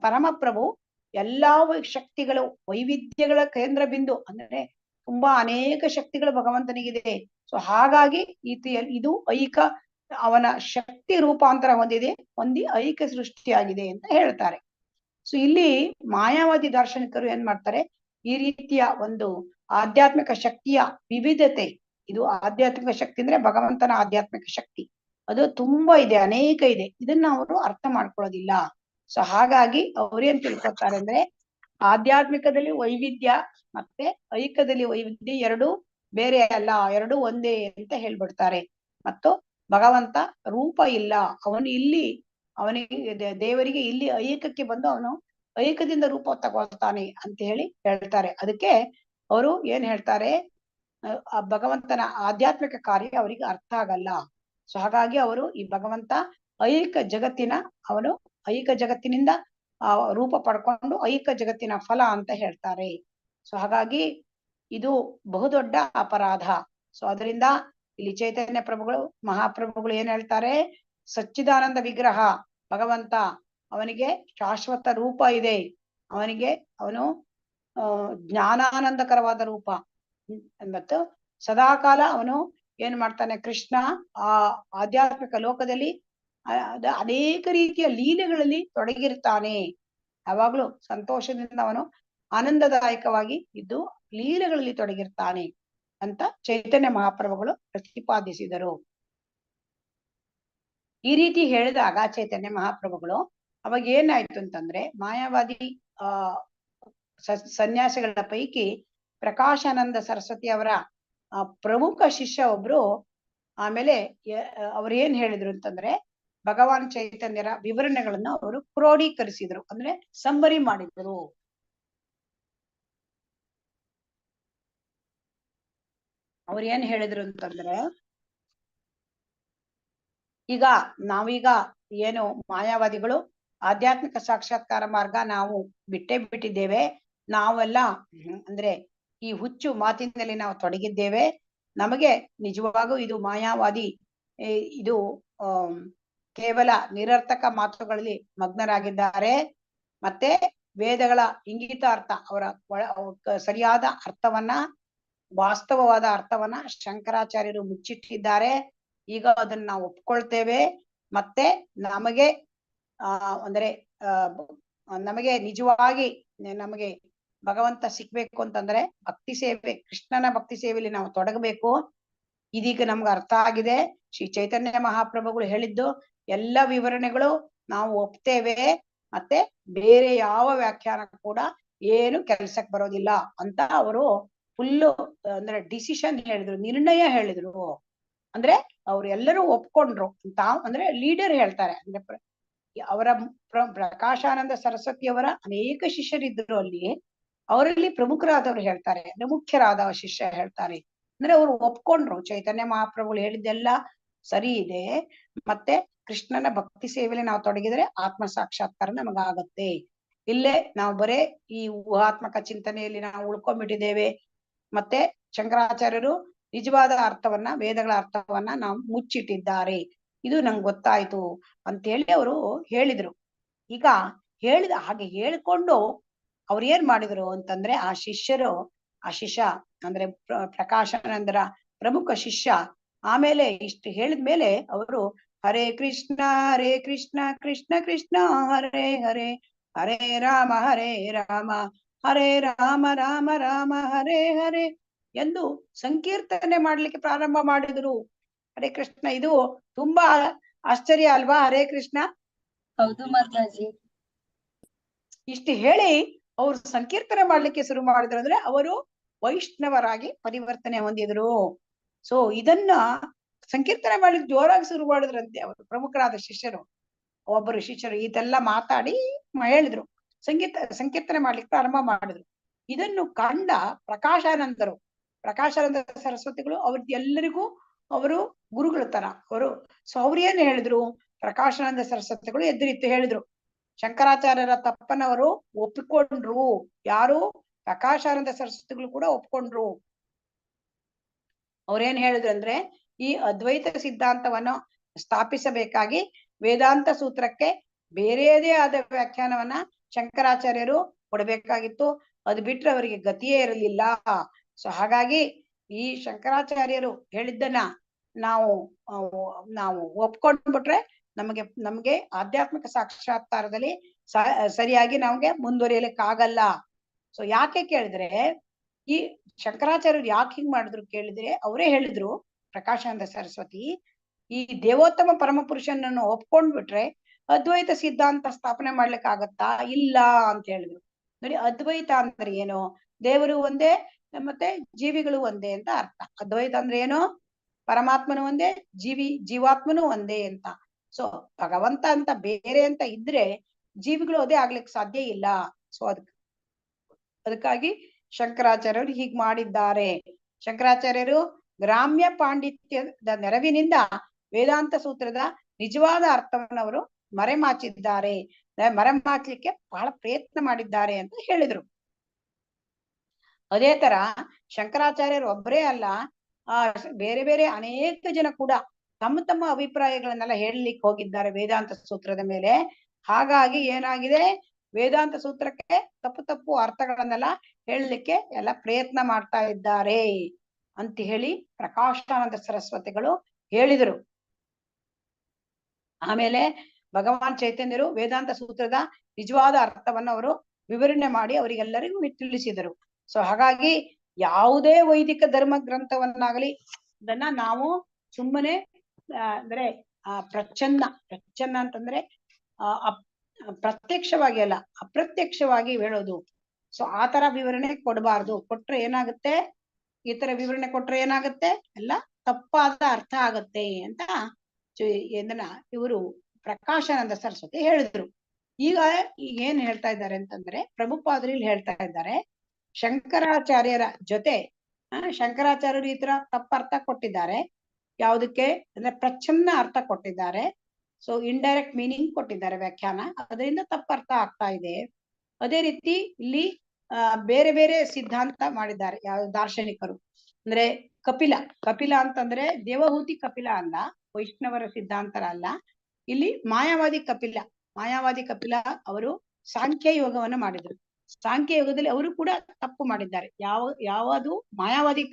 S1: ಪರಮಪ್ರಭು ಎಲ್ಲಾ ಶಕ್ತಿಗಳು ವೈವಿಧ್ಯಗಳ ಕೇಂದ್ರ ಬಿಂದು, ಅಂದ್ರೆ ತುಂಬಾ ಅನೇಕ ಶಕ್ತಿಗಳು ಭಗವಂತನಿಗಿದೆ. ಸೊ ಹಾಗಾಗಿ ಇದು ಐಕ ಅವನ ಶಕ್ತಿ ರೂಪಾಂತರ ಹೊಂದಿ ಐಕ ಸೃಷ್ಟಿಯಾಗಿದೆ ಅಂತ ಹೇಳ್ತಾರೆ. ಸೊ ಇಲ್ಲಿ ಮಾಯಾವಾದಿ ದಾರ್ಶನಿಕರು ಏನ್ ಮಾಡ್ತಾರೆ, ಈ ರೀತಿಯ ಒಂದು ಆಧ್ಯಾತ್ಮಿಕ ಶಕ್ತಿಯ ವಿವಿಧತೆ, ಇದು ಆಧ್ಯಾತ್ಮಿಕ ಶಕ್ತಿ ಅಂದ್ರೆ ಭಗವಂತನ ಆಧ್ಯಾತ್ಮಿಕ ಶಕ್ತಿ ಅದು ತುಂಬಾ ಇದೆ, ಅನೇಕ ಇದೆ, ಇದನ್ನ ಅವರು ಅರ್ಥ ಮಾಡ್ಕೊಳ್ಳೋದಿಲ್ಲ. ಸೊ ಹಾಗಾಗಿ ಅವ್ರೇನ್ ತಿಳ್ಕೊತಾರೆ ಅಂದ್ರೆ ಆಧ್ಯಾತ್ಮಿಕದಲ್ಲಿ ವೈವಿಧ್ಯ ಮತ್ತೆ ಐಕ್ಯದಲ್ಲಿ ವೈವಿಧ್ಯ ಎರಡು ಬೇರೆ ಅಲ್ಲ, ಎರಡು ಒಂದೇ ಅಂತ ಹೇಳ್ಬಿಡ್ತಾರೆ. ಮತ್ತು ಭಗವಂತ ರೂಪ ಇಲ್ಲ, ಅವನು ಇಲ್ಲಿ ಅವನಿಗೆ ದೇವರಿಗೆ ಇಲ್ಲಿ ಐಕ್ಯಕ್ಕೆ ಬಂದು ಅವನು ಐಕ್ಯದಿಂದ ರೂಪ ತಗೊಳ್ತಾನೆ ಅಂತ ಹೇಳಿ ಹೇಳ್ತಾರೆ. ಅದಕ್ಕೆ ಅವರು ಏನ್ ಹೇಳ್ತಾರೆ, ಆ ಭಗವಂತನ ಆಧ್ಯಾತ್ಮಿಕ ಕಾರ್ಯ ಅವರಿಗೆ ಅರ್ಥ ಆಗಲ್ಲ. ಸೊ ಹಾಗಾಗಿ ಅವರು ಈ ಭಗವಂತ ಐಕ್ಯ ಜಗತ್ತಿನ ಅವನು ಐಕ್ಯ ಜಗತ್ತಿನಿಂದ ರೂಪ ಪಡ್ಕೊಂಡು ಐಕ್ಯ ಜಗತ್ತಿನ ಫಲ ಅಂತ ಹೇಳ್ತಾರೆ. ಸೊ ಹಾಗಾಗಿ ಇದು ಬಹುದೊಡ್ಡ ಅಪರಾಧ. ಸೊ ಅದರಿಂದ ಇಲ್ಲಿ ಚೈತನ್ಯ ಪ್ರಭುಗಳು ಮಹಾಪ್ರಭುಗಳು ಏನ್ ಹೇಳ್ತಾರೆ, ಸಚ್ಚಿದಾನಂದ ವಿಗ್ರಹ ಭಗವಂತ, ಅವನಿಗೆ ಶಾಶ್ವತ ರೂಪ ಇದೆ, ಅವನು ಜ್ಞಾನಾನಂದಕರವಾದ ರೂಪ. ಮತ್ತು ಸದಾಕಾಲ ಅವನು ಏನ್ ಮಾಡ್ತಾನೆ, ಕೃಷ್ಣ ಆ ಆಧ್ಯಾತ್ಮಿಕ ಲೋಕದಲ್ಲಿ ಅನೇಕ ರೀತಿಯ ಲೀಲೆಗಳಲ್ಲಿ ತೊಡಗಿರ್ತಾನೆ. ಯಾವಾಗ್ಲೂ ಸಂತೋಷದಿಂದ ಅವನು ಆನಂದದಾಯಕವಾಗಿ ಇದ್ದು ಲೀಲೆಗಳಲ್ಲಿ ತೊಡಗಿರ್ತಾನೆ ಅಂತ ಚೈತನ್ಯ ಮಹಾಪ್ರಭುಗಳು ಪ್ರತಿಪಾದಿಸಿದರು. ಈ ರೀತಿ ಹೇಳಿದಾಗ ಚೈತನ್ಯ ಮಹಾಪ್ರಭುಗಳು ಅವಾಗ ಏನಾಯ್ತು ಅಂತಂದ್ರೆ, ಮಾಯಾವಾದಿ ಸನ್ಯಾಸಿಗಳ ಪೈಕಿ ಪ್ರಕಾಶಾನಂದ ಸರಸ್ವತಿ ಅವರ ಪ್ರಮುಖ ಶಿಷ್ಯ ಒಬ್ರು ಆಮೇಲೆ ಅವ್ರು ಏನ್ ಹೇಳಿದ್ರು ಅಂತಂದ್ರೆ, ಭಗವಾನ್ ಚೈತನ್ಯರ ವಿವರಣೆಗಳನ್ನ ಅವರು ಕ್ರೋಢೀಕರಿಸಿದ್ರು, ಅಂದ್ರೆ ಸಂಬರಿ ಮಾಡಿದ್ರು. ಅವ್ರು ಏನ್ ಹೇಳಿದ್ರು ಅಂತಂದ್ರೆ, ಈಗ ನಾವೀಗ ಏನು ಮಾಯಾವಾದಿಗಳು ಆಧ್ಯಾತ್ಮಿಕ ಸಾಕ್ಷಾತ್ಕಾರ ಮಾರ್ಗ ನಾವು ಬಿಟ್ಟೇ ಬಿಟ್ಟಿದ್ದೇವೆ, ನಾವೆಲ್ಲ ಅಂದ್ರೆ ಈ ಹುಚ್ಚು ಮಾತಿನಲ್ಲಿ ನಾವು ತೊಡಗಿದ್ದೇವೆ, ನಮಗೆ ನಿಜವಾಗೂ ಇದು ಮಾಯಾವಾದಿ ಇದು ಕೇವಲ ನಿರರ್ಥಕ ಮಾತುಗಳಲ್ಲಿ ಮಗ್ನರಾಗಿದ್ದಾರೆ. ಮತ್ತೆ ವೇದಗಳ ಇಂಗಿತ ಅರ್ಥ, ಅವರ ಸರಿಯಾದ ಅರ್ಥವನ್ನ, ವಾಸ್ತವವಾದ ಅರ್ಥವನ್ನ ಶಂಕರಾಚಾರ್ಯರು ಮುಚ್ಚಿಟ್ಟಿದ್ದಾರೆ. ಈಗ ಅದನ್ನ ನಾವು ಒಪ್ಕೊಳ್ತೇವೆ. ಮತ್ತೆ ನಮಗೆ ಅಂದ್ರೆ ನಮಗೆ ನಿಜವಾಗಿ ನಮಗೆ ಭಗವಂತ ಸಿಕ್ಬೇಕು ಅಂತಂದ್ರೆ ಭಕ್ತಿ ಸೇವೆ, ಕೃಷ್ಣನ ಭಕ್ತಿ ಸೇವೆಯಲ್ಲಿ ನಾವು ತೊಡಗಬೇಕು. ಇದೀಗ ನಮ್ಗೆ ಅರ್ಥ ಆಗಿದೆ. ಶ್ರೀ ಚೈತನ್ಯ ಮಹಾಪ್ರಭುಗಳು ಹೇಳಿದ್ದು ಎಲ್ಲ ವಿವರಣೆಗಳು ನಾವು ಒಪ್ತೇವೆ, ಮತ್ತೆ ಬೇರೆ ಯಾವ ವ್ಯಾಖ್ಯಾನ ಕೂಡ ಏನು ಕೆಲ್ಸಕ್ಕೆ ಬರೋದಿಲ್ಲ ಅಂತ ಅವರು ಫುಲ್ಲು ಅಂದ್ರೆ ಡಿಸಿಷನ್ ಹೇಳಿದ್ರು, ನಿರ್ಣಯ ಹೇಳಿದ್ರು. ಅಂದ್ರೆ ಅವ್ರು ಎಲ್ಲರೂ ಒಪ್ಕೊಂಡ್ರು ಅಂತ, ಅಂದ್ರೆ ಲೀಡರ್ ಹೇಳ್ತಾರೆ. ಅಂದ್ರೆ ಅವರ ಪ್ರಕಾಶಾನಂದ ಸರಸ್ವತಿಯವರ ಅನೇಕ ಶಿಷ್ಯರಿದ್ರು ಅಲ್ಲಿ, ಅವರಲ್ಲಿ ಪ್ರಮುಖರಾದವ್ರು ಹೇಳ್ತಾರೆ, ಅಂದ್ರೆ ಮುಖ್ಯರಾದ ಶಿಷ್ಯ ಹೇಳ್ತಾರೆ. ಅಂದ್ರೆ ಅವರು ಒಪ್ಕೊಂಡ್ರು, ಚೈತನ್ಯ ಮಹಾಪ್ರಭುಗಳು ಹೇಳಿದ್ದೆಲ್ಲ ಸರಿ ಇದೆ, ಮತ್ತೆ ಕೃಷ್ಣನ ಭಕ್ತಿ ಸೇವೆಯಲ್ಲಿ ನಾವು ತೊಡಗಿದ್ರೆ ಆತ್ಮ ಸಾಕ್ಷಾತ್ಕಾರ ನಮಗಾಗತ್ತೆ. ಇಲ್ಲೇ ನಾವು ಬರೇ ಈ ಊಹಾತ್ಮಕ ಚಿಂತನೆಯಲ್ಲಿ ನಾವು ಉಳ್ಕೊಂಡ್ಬಿಟ್ಟಿದ್ದೇವೆ. ಮತ್ತೆ ಶಂಕರಾಚಾರ್ಯರು ನಿಜವಾದ ಅರ್ಥವನ್ನ, ವೇದಗಳ ಅರ್ಥವನ್ನ ನಾವು ಮುಚ್ಚಿಟ್ಟಿದ್ದಾರೆ, ಇದು ನಂಗೆ ಗೊತ್ತಾಯ್ತು ಅಂತೇಳಿ ಅವರು ಹೇಳಿದ್ರು. ಈಗ ಹಾಗೆ ಹೇಳ್ಕೊಂಡು ಅವ್ರು ಏನ್ ಮಾಡಿದ್ರು ಅಂತಂದ್ರೆ, ಆ ಶಿಷ್ಯ ಅಂದ್ರೆ ಪ್ರಕಾಶಾನಂದರ ಪ್ರಮುಖ ಶಿಷ್ಯ ಆಮೇಲೆ ಇಷ್ಟು ಹೇಳಿದ್ಮೇಲೆ ಅವರು ಹರೇ ಕೃಷ್ಣ ಕೃಷ್ಣ ಕೃಷ್ಣ ಹರೇ ಹರೇ, ಹರೇ ರಾಮ ಹರೇ ರಾಮ ರಾಮ ರಾಮ ಹರೇ ಹರೇ ಎಂದು ಸಂಕೀರ್ತನೆ ಮಾಡ್ಲಿಕ್ಕೆ ಪ್ರಾರಂಭ ಮಾಡಿದ್ರು. ಹರೇ ಕೃಷ್ಣ, ಇದು ತುಂಬಾ ಆಶ್ಚರ್ಯ ಅಲ್ವಾ? ಹರೇ ಕೃಷ್ಣ.
S6: ಹೌದು ಮಾತಾಜಿ.
S1: ಇಷ್ಟು ಹೇಳಿ ಅವ್ರು ಸಂಕೀರ್ತನೆ ಮಾಡ್ಲಿಕ್ಕೆ ಶುರು ಮಾಡಿದ್ರು. ಅಂದ್ರೆ ಅವರು ವೈಷ್ಣವರಾಗಿ ಪರಿವರ್ತನೆ ಹೊಂದಿದ್ರು. ಸೊ ಇದನ್ನ ಸಂಕೀರ್ತನೆ ಮಾಡ್ಲಿಕ್ಕೆ ಜೋರಾಗಿ ಶುರು ಮಾಡಿದ್ರಂತೆ ಅವರು ಪ್ರಮುಖರಾದ ಶಿಷ್ಯರು. ಒಬ್ಬರು ಶಿಷ್ಯರು ಇದೆಲ್ಲ ಮಾತಾಡಿ ಹೇಳಿದ್ರು, ಸಂಕೀರ್ತನೆ ಮಾಡ್ಲಿಕ್ಕೆ ಪ್ರಾರಂಭ ಮಾಡಿದ್ರು. ಇದನ್ನು ಕಂಡ ಪ್ರಕಾಶಾನಂದ ಸರಸ್ವತಿಗಳು ಅವ್ರದ್ದು ಎಲ್ಲರಿಗೂ ಅವರು ಗುರುಗಳ ತರ ಅವರು. ಸೊ ಅವ್ರು ಏನ್ ಹೇಳಿದ್ರು, ಪ್ರಕಾಶಾನಂದ ಸರಸ್ವತಿಗಳು ಎದುರಿತ್ತು ಹೇಳಿದ್ರು. ಶಂಕರಾಚಾರ್ಯರ ತಪ್ಪನವರು ಒಪ್ಪಿಕೊಂಡ್ರು. ಯಾರು? ಪ್ರಕಾಶಾನಂದ ಸರಸ್ವತಿಗಳು ಕೂಡ ಒಪ್ಕೊಂಡ್ರು. ಅವ್ರೇನ್ ಹೇಳಿದ್ರು ಅಂದ್ರೆ, ಈ ಅದ್ವೈತ ಸಿದ್ಧಾಂತವನ್ನು ಸ್ಥಾಪಿಸಬೇಕಾಗಿ ವೇದಾಂತ ಸೂತ್ರಕ್ಕೆ ಬೇರೆಯದೇ ಆದ ವ್ಯಾಖ್ಯಾನವನ್ನ ಶಂಕರಾಚಾರ್ಯರು ಕೊಡಬೇಕಾಗಿತ್ತು. ಅದು ಬಿಟ್ರೆ ಅವರಿಗೆ ಗತಿಯೇ ಇರಲಿಲ್ಲ. ಸೊ ಹಾಗಾಗಿ ಈ ಶಂಕರಾಚಾರ್ಯರು ಹೇಳಿದ್ದನ್ನ ನಾವು ಒಪ್ಕೊಂಡ್ಬಿಟ್ರೆ ನಮ್ಗೆ ಆಧ್ಯಾತ್ಮಿಕ ಸಾಕ್ಷಾತ್ಕಾರದಲ್ಲಿ ಸರಿಯಾಗಿ ನಮ್ಗೆ ಮುಂದುವರಿಯಲಿಕ್ಕಾಗಲ್ಲ. ಸೊ ಯಾಕೆ ಕೇಳಿದ್ರೆ, ಈ ಶಂಕರಾಚಾರ್ಯರು ಯಾಕೆ ಹಿಂಗ್ ಮಾಡಿದ್ರು ಕೇಳಿದ್ರೆ, ಅವರೇ ಹೇಳಿದ್ರು ಪ್ರಕಾಶಾನಂದ ಸರಸ್ವತಿ, ಈ ದೇವೋತ್ತಮ ಪರಮ ಪುರುಷನನ್ನು ಒಪ್ಕೊಂಡ್ಬಿಟ್ರೆ ಅದ್ವೈತ ಸಿದ್ಧಾಂತ ಸ್ಥಾಪನೆ ಮಾಡ್ಲಿಕ್ಕೆ ಆಗತ್ತಾ? ಇಲ್ಲ ಅಂತ ಹೇಳಿದ್ರು. ನೋಡಿ, ಅದ್ವೈತ ಅಂದ್ರೆ ಏನು? ದೇವರು ಒಂದೇ ಮತ್ತೆ ಜೀವಿಗಳು ಒಂದೇ ಅಂತ ಅರ್ಥ. ಅದ್ವೈತ ಅಂದ್ರೆ ಏನು? ಪರಮಾತ್ಮನು ಒಂದೇ, ಜೀವಾತ್ಮನು ಒಂದೇ ಅಂತ. ಸೊ ಭಗವಂತ ಅಂತ ಬೇರೆ ಅಂತ ಇದ್ರೆ ಜೀವಿಗಳು ಅದೇ ಆಗ್ಲಿಕ್ಕೆ ಸಾಧ್ಯ ಇಲ್ಲ. ಸೊ ಅದಕ್ಕಾಗಿ ಶಂಕರಾಚಾರ್ಯರು ಹೀಗ್ ಮಾಡಿದ್ದಾರೆ. ಶಂಕರಾಚಾರ್ಯರು ಗ್ರಾಮ್ಯ ಪಾಂಡಿತ್ಯದ ನೆರವಿನಿಂದ ವೇದಾಂತ ಸೂತ್ರದ ನಿಜವಾದ ಅರ್ಥವನ್ನು ಅವರು ಮರೆಮಾಚಿದ್ದಾರೆ, ಮರೆಮಾಚಲಿಕ್ಕೆ ಬಹಳ ಪ್ರಯತ್ನ ಮಾಡಿದ್ದಾರೆ ಅಂತ ಹೇಳಿದ್ರು. ಅದೇ ತರ ಶಂಕರಾಚಾರ್ಯರು ಒಬ್ಬರೇ ಅಲ್ಲ, ಬೇರೆ ಬೇರೆ ಅನೇಕ ಜನ ಕೂಡ ತಮ್ಮ ತಮ್ಮ ಅಭಿಪ್ರಾಯಗಳನ್ನೆಲ್ಲ ಹೇಳಲಿಕ್ಕೆ ಹೋಗಿದ್ದಾರೆ ವೇದಾಂತ ಸೂತ್ರದ ಮೇಲೆ. ಹಾಗಾಗಿ ಏನಾಗಿದೆ, ವೇದಾಂತ ಸೂತ್ರಕ್ಕೆ ತಪ್ಪು ಅರ್ಥಗಳನ್ನೆಲ್ಲ ಹೇಳಲಿಕ್ಕೆ ಎಲ್ಲ ಪ್ರಯತ್ನ ಮಾಡ್ತಾ ಇದ್ದಾರೆ ಅಂತ ಹೇಳಿ ಪ್ರಕಾಶಾನಂದ ಸರಸ್ವತಿಗಳು ಹೇಳಿದರು. ಆಮೇಲೆ ಭಗವಾನ್ ಚೈತನ್ಯರು ವೇದಾಂತ ಸೂತ್ರದ ನಿಜವಾದ ಅರ್ಥವನ್ನು ಅವರು ವಿವರಣೆ ಮಾಡಿ ಅವರಿಗೆಲ್ಲರಿಗೂ ತಿಳಿಸಿದರು. ಸೊ ಹಾಗಾಗಿ ಯಾವುದೇ ವೈದಿಕ ಧರ್ಮ ಗ್ರಂಥವನ್ನಾಗಲಿ ಅದನ್ನ ನಾವು ಸುಮ್ಮನೆ ಅಂದ್ರೆ ಪ್ರಚ್ಛನ್ನ ಅಂತಂದ್ರೆ ಪ್ರತ್ಯಕ್ಷವಾಗಿ ಅಲ್ಲ, ಅಪ್ರತ್ಯಕ್ಷವಾಗಿ ಹೇಳೋದು. ಸೊ ಆ ತರ ವಿವರಣೆ ಕೊಡಬಾರ್ದು. ಕೊಟ್ರೆ ಏನಾಗುತ್ತೆ, ಈ ತರ ವಿವರಣೆ ಕೊಟ್ರೆ ಏನಾಗುತ್ತೆ, ಎಲ್ಲ ತಪ್ಪಾದ ಅರ್ಥ ಆಗತ್ತೆ ಅಂತ ಇದನ್ನ ಇವರು ಪ್ರಕಾಶಾನಂದ ಸರಸ್ವತಿ ಹೇಳಿದ್ರು. ಈಗ ಏನ್ ಹೇಳ್ತಾ ಇದ್ದಾರೆ ಅಂತಂದ್ರೆ, ಪ್ರಭುಪಾದರಲ್ಲಿ ಹೇಳ್ತಾ ಇದ್ದಾರೆ, ಶಂಕರಾಚಾರ್ಯರ ಜೊತೆ ಶಂಕರಾಚಾರ್ಯರು ಈ ತರ ತಪ್ಪರ್ಥ ಕೊಟ್ಟಿದ್ದಾರೆ. ಯಾವುದಕ್ಕೆ ಅಂದ್ರೆ ಪ್ರಚ್ಛನ್ನ ಅರ್ಥ ಕೊಟ್ಟಿದ್ದಾರೆ. ಸೊ ಇಂಡೈರೆಕ್ಟ್ ಮೀನಿಂಗ್ ಕೊಟ್ಟಿದ್ದಾರೆ ವ್ಯಾಖ್ಯಾನ, ಅದರಿಂದ ತಪ್ಪರ್ಥ ಆಗ್ತಾ ಇದೆ. ಅದೇ ರೀತಿ ಇಲ್ಲಿ ಬೇರೆ ಬೇರೆ ಸಿದ್ಧಾಂತ ಮಾಡಿದ್ದಾರೆ ಯಾವ ದಾರ್ಶನಿಕರು. ಅಂದ್ರೆ ಕಪಿಲ ಅಂತಂದ್ರೆ ದೇವಹೂತಿ ಕಪಿಲ ಅಲ್ಲ, ವೈಷ್ಣವರ ಸಿದ್ಧಾಂತರ ಅಲ್ಲ. ಇಲ್ಲಿ ಮಾಯಾವಾದಿ ಕಪಿಲ ಅವರು ಸಾಂಖ್ಯ ಯೋಗವನ್ನು ಮಾಡಿದ್ರು. ಸಾಂಖ್ಯ ಯೋಗದಲ್ಲಿ ಅವರು ಕೂಡ ತಪ್ಪು ಮಾಡಿದ್ದಾರೆ. ಯಾವುದು ಮಾಯಾವಾದಿ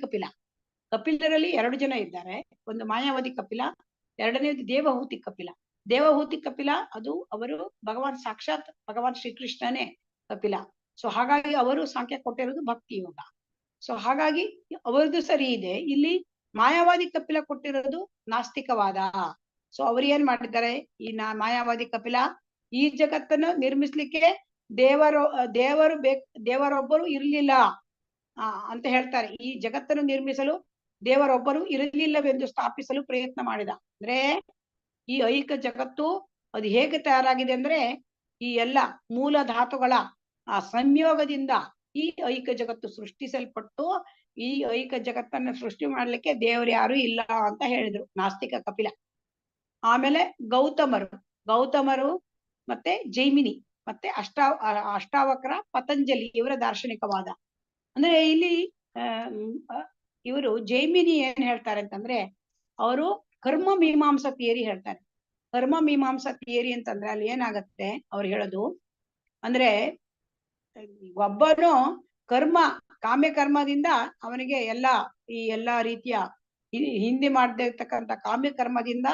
S1: ಕಪಿಲರಲ್ಲಿ 2 ಜನ ಇದ್ದಾರೆ. ಒಂದು ಮಾಯಾವಾದಿ ಕಪಿಲ, ಎರಡನೇದು ದೇವಹೂತಿ ಕಪಿಲ ಅದು ಅವರು ಸಾಕ್ಷಾತ್ ಭಗವಾನ್ ಶ್ರೀಕೃಷ್ಣನೇ ಕಪಿಲ. ಸೊ ಹಾಗಾಗಿ ಅವರು ಸಾಂಖ್ಯ ಕೊಟ್ಟಿರೋದು ಭಕ್ತಿ ಯೋಗ. ಸೊ ಹಾಗಾಗಿ ಅವರದ್ದು ಸರಿ ಇದೆ. ಇಲ್ಲಿ ಮಾಯಾವಾದಿ ಕಪಿಲ ಕೊಟ್ಟಿರೋದು ನಾಸ್ತಿಕವಾದ. ಸೊ ಅವ್ರು ಏನ್ ಮಾಡಿದ್ದಾರೆ, ಈ ಮಾಯಾವಾದಿ ಕಪಿಲ ಈ ಜಗತ್ತನ್ನು ನಿರ್ಮಿಸ್ಲಿಕ್ಕೆ ದೇವರೊಬ್ಬರು ಇರಲಿಲ್ಲ ಅಂತ ಹೇಳ್ತಾರೆ. ಈ ಜಗತ್ತನ್ನು ನಿರ್ಮಿಸಲು ದೇವರೊಬ್ಬರು ಇರಲಿಲ್ಲವೆಂದು ಸ್ಥಾಪಿಸಲು ಪ್ರಯತ್ನ ಮಾಡಿದ. ಅಂದ್ರೆ ಈ ಐಕ ಜಗತ್ತು ಅದು ಹೇಗೆ ತಯಾರಾಗಿದೆ ಅಂದ್ರೆ, ಈ ಎಲ್ಲ ಮೂಲ ಧಾತುಗಳ ಸಂಯೋಗದಿಂದ ಈ ಐಕ ಜಗತ್ತು ಸೃಷ್ಟಿಸಲ್ಪಟ್ಟು, ಈ ಐಕ ಜಗತ್ತನ್ನ ಸೃಷ್ಟಿ ಮಾಡ್ಲಿಕ್ಕೆ ದೇವರು ಯಾರು ಇಲ್ಲ ಅಂತ ಹೇಳಿದ್ರು ನಾಸ್ತಿಕ ಕಪಿಲ. ಆಮೇಲೆ ಗೌತಮರು ಮತ್ತೆ ಜೈಮಿನಿ ಮತ್ತೆ ಅಷ್ಟಾವಕ್ರ ಪತಂಜಲಿ ಇವರ ದಾರ್ಶನಿಕವಾದ. ಅಂದ್ರೆ ಇಲ್ಲಿ ಇವರು ಜೈಮಿನಿ ಏನ್ ಹೇಳ್ತಾರೆ ಅಂತಂದ್ರೆ, ಅವರು ಕರ್ಮ ಮೀಮಾಂಸಾ ಥಿಯರಿ ಹೇಳ್ತಾರೆ. ಕರ್ಮ ಮೀಮಾಂಸಾ ಥಿಯರಿ ಅಂತಂದ್ರೆ ಅಲ್ಲಿ ಏನಾಗತ್ತೆ ಅವ್ರು ಹೇಳೋದು ಅಂದ್ರೆ, ಒಬ್ಬನು ಕಾಮ್ಯ ಕರ್ಮದಿಂದ ಅವನಿಗೆ ಈ ಎಲ್ಲಾ ರೀತಿಯ ಹಿಂದೆ ಮಾಡದೇ ಇರ್ತಕ್ಕಂಥ ಕಾಮ್ಯ ಕರ್ಮದಿಂದ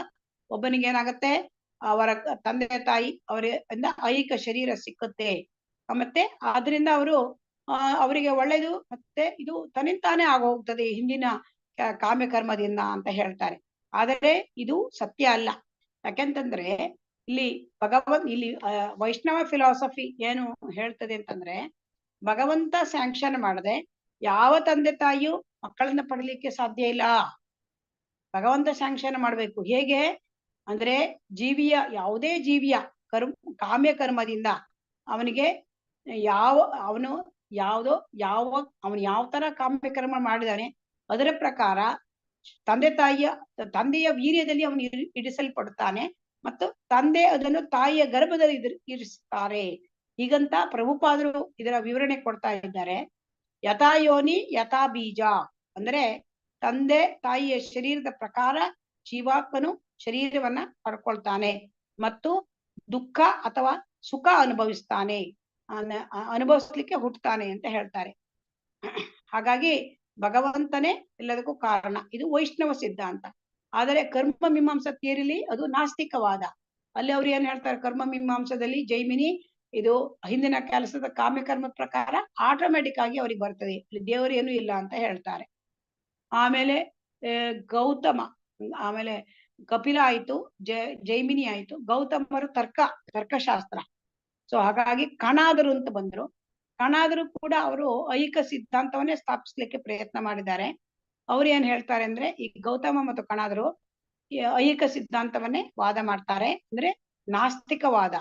S1: ಒಬ್ಬನಿಗೆ ಏನಾಗತ್ತೆ, ಅವರ ತಂದೆ ತಾಯಿ ಅವರಿಂದ ಐಹಿಕ ಶರೀರ ಸಿಕ್ಕುತ್ತೆ. ಮತ್ತೆ ಆದ್ರಿಂದ ಅವರಿಗೆ ಒಳ್ಳೇದು, ಮತ್ತೆ ಇದು ತನ್ನಿಂತಾನೇ ಆಗೋಗ್ತದೆ ಹಿಂದಿನ ಕಾಮ್ಯ ಕರ್ಮದಿಂದ ಅಂತ ಹೇಳ್ತಾರೆ. ಆದರೆ ಇದು ಸತ್ಯ ಅಲ್ಲ. ಯಾಕೆಂತಂದ್ರೆ ಇಲ್ಲಿ ವೈಷ್ಣವ ಫಿಲಾಸಫಿ ಏನು ಹೇಳ್ತದೆ ಅಂತಂದ್ರೆ, ಭಗವಂತ ಸ್ಯಾಂಕ್ಷನ್ ಮಾಡದೆ ಯಾವ ತಂದೆ ತಾಯಿಯು ಮಕ್ಕಳನ್ನ ಪಡಲಿಕ್ಕೆ ಸಾಧ್ಯ ಇಲ್ಲ. ಭಗವಂತ ಸ್ಯಾಂಕ್ಷನ್ ಮಾಡ್ಬೇಕು. ಹೇಗೆ ಅಂದ್ರೆ, ಯಾವುದೇ ಜೀವಿಯ ಕಾಮ್ಯ ಕರ್ಮದಿಂದ ಅವನಿಗೆ ಅವನು ಯಾವ ತರ ಕಾಮ್ಯ ಕರ್ಮ ಮಾಡಿದಾನೆ ಅದರ ಪ್ರಕಾರ ತಂದೆಯ ವೀರ್ಯದಲ್ಲಿ ಅವನು ಇಡಿಸಲ್ಪಡುತ್ತಾನೆ, ಮತ್ತು ತಂದೆ ಅದನ್ನು ತಾಯಿಯ ಗರ್ಭದಲ್ಲಿ ಇರಿಸುತ್ತಾರೆ. ಹೀಗಂತ ಪ್ರಭುಪಾದರು ಇದರ ವಿವರಣೆ ಕೊಡ್ತಾ ಇದ್ದಾರೆ. ಯಥಾ ಯೋನಿ ಯಥಾ ಬೀಜ ಅಂದ್ರೆ, ತಂದೆ ತಾಯಿಯ ಶರೀರದ ಪ್ರಕಾರ ಜೀವಾತ್ಮನು ಶರೀರವನ್ನ ಪಡ್ಕೊಳ್ತಾನೆ ಮತ್ತು ದುಃಖ ಅಥವಾ ಸುಖ ಅನುಭವಿಸ್ಲಿಕ್ಕೆ ಹುಟ್ಟುತ್ತಾನೆ ಅಂತ ಹೇಳ್ತಾರೆ. ಹಾಗಾಗಿ ಭಗವಂತನೇ ಎಲ್ಲದಕ್ಕೂ ಕಾರಣ. ಇದು ವೈಷ್ಣವ ಸಿದ್ಧಾಂತ. ಆದರೆ ಕರ್ಮ ಮೀಮಾಂಸಾ ಥಿಯರಿಲಿ ಅದು ನಾಸ್ತಿಕವಾದ. ಅಲ್ಲಿ ಅವ್ರು ಏನ್ ಹೇಳ್ತಾರೆ, ಕರ್ಮ ಮೀಮಾಂಸದಲ್ಲಿ ಜೈಮಿನಿ ಇದು ಹಿಂದಿನ ಕೆಲಸದ ಕಾಮ್ಯಕರ್ಮ ಪ್ರಕಾರ ಆಟೋಮೆಟಿಕ್ ಆಗಿ ಅವ್ರಿಗೆ ಬರ್ತದೆ, ಇಲ್ಲಿ ದೇವರು ಏನು ಇಲ್ಲ ಅಂತ ಹೇಳ್ತಾರೆ. ಆಮೇಲೆ ಆಮೇಲೆ ಕಪಿಲ ಆಯ್ತು, ಜೈಮಿನಿ ಆಯ್ತು. ಗೌತಮರು ತರ್ಕಶಾಸ್ತ್ರ. ಸೊ ಹಾಗಾಗಿ ಕಣಾದರು ಅಂತ ಬಂದ್ರು. ಕಣಾದರು ಕೂಡ ಅವರು ಐಹಿಕ ಸಿದ್ಧಾಂತವನ್ನೇ ಸ್ಥಾಪಿಸ್ಲಿಕ್ಕೆ ಪ್ರಯತ್ನ ಮಾಡಿದ್ದಾರೆ. ಅವ್ರು ಏನ್ ಹೇಳ್ತಾರೆ ಅಂದ್ರೆ ಈ ಗೌತಮ ಮತ್ತು ಕಣಾದರು ಈ ಐಹಿಕ ಸಿದ್ಧಾಂತವನ್ನೇ ವಾದ ಮಾಡ್ತಾರೆ. ಅಂದ್ರೆ ನಾಸ್ತಿಕವಾದ,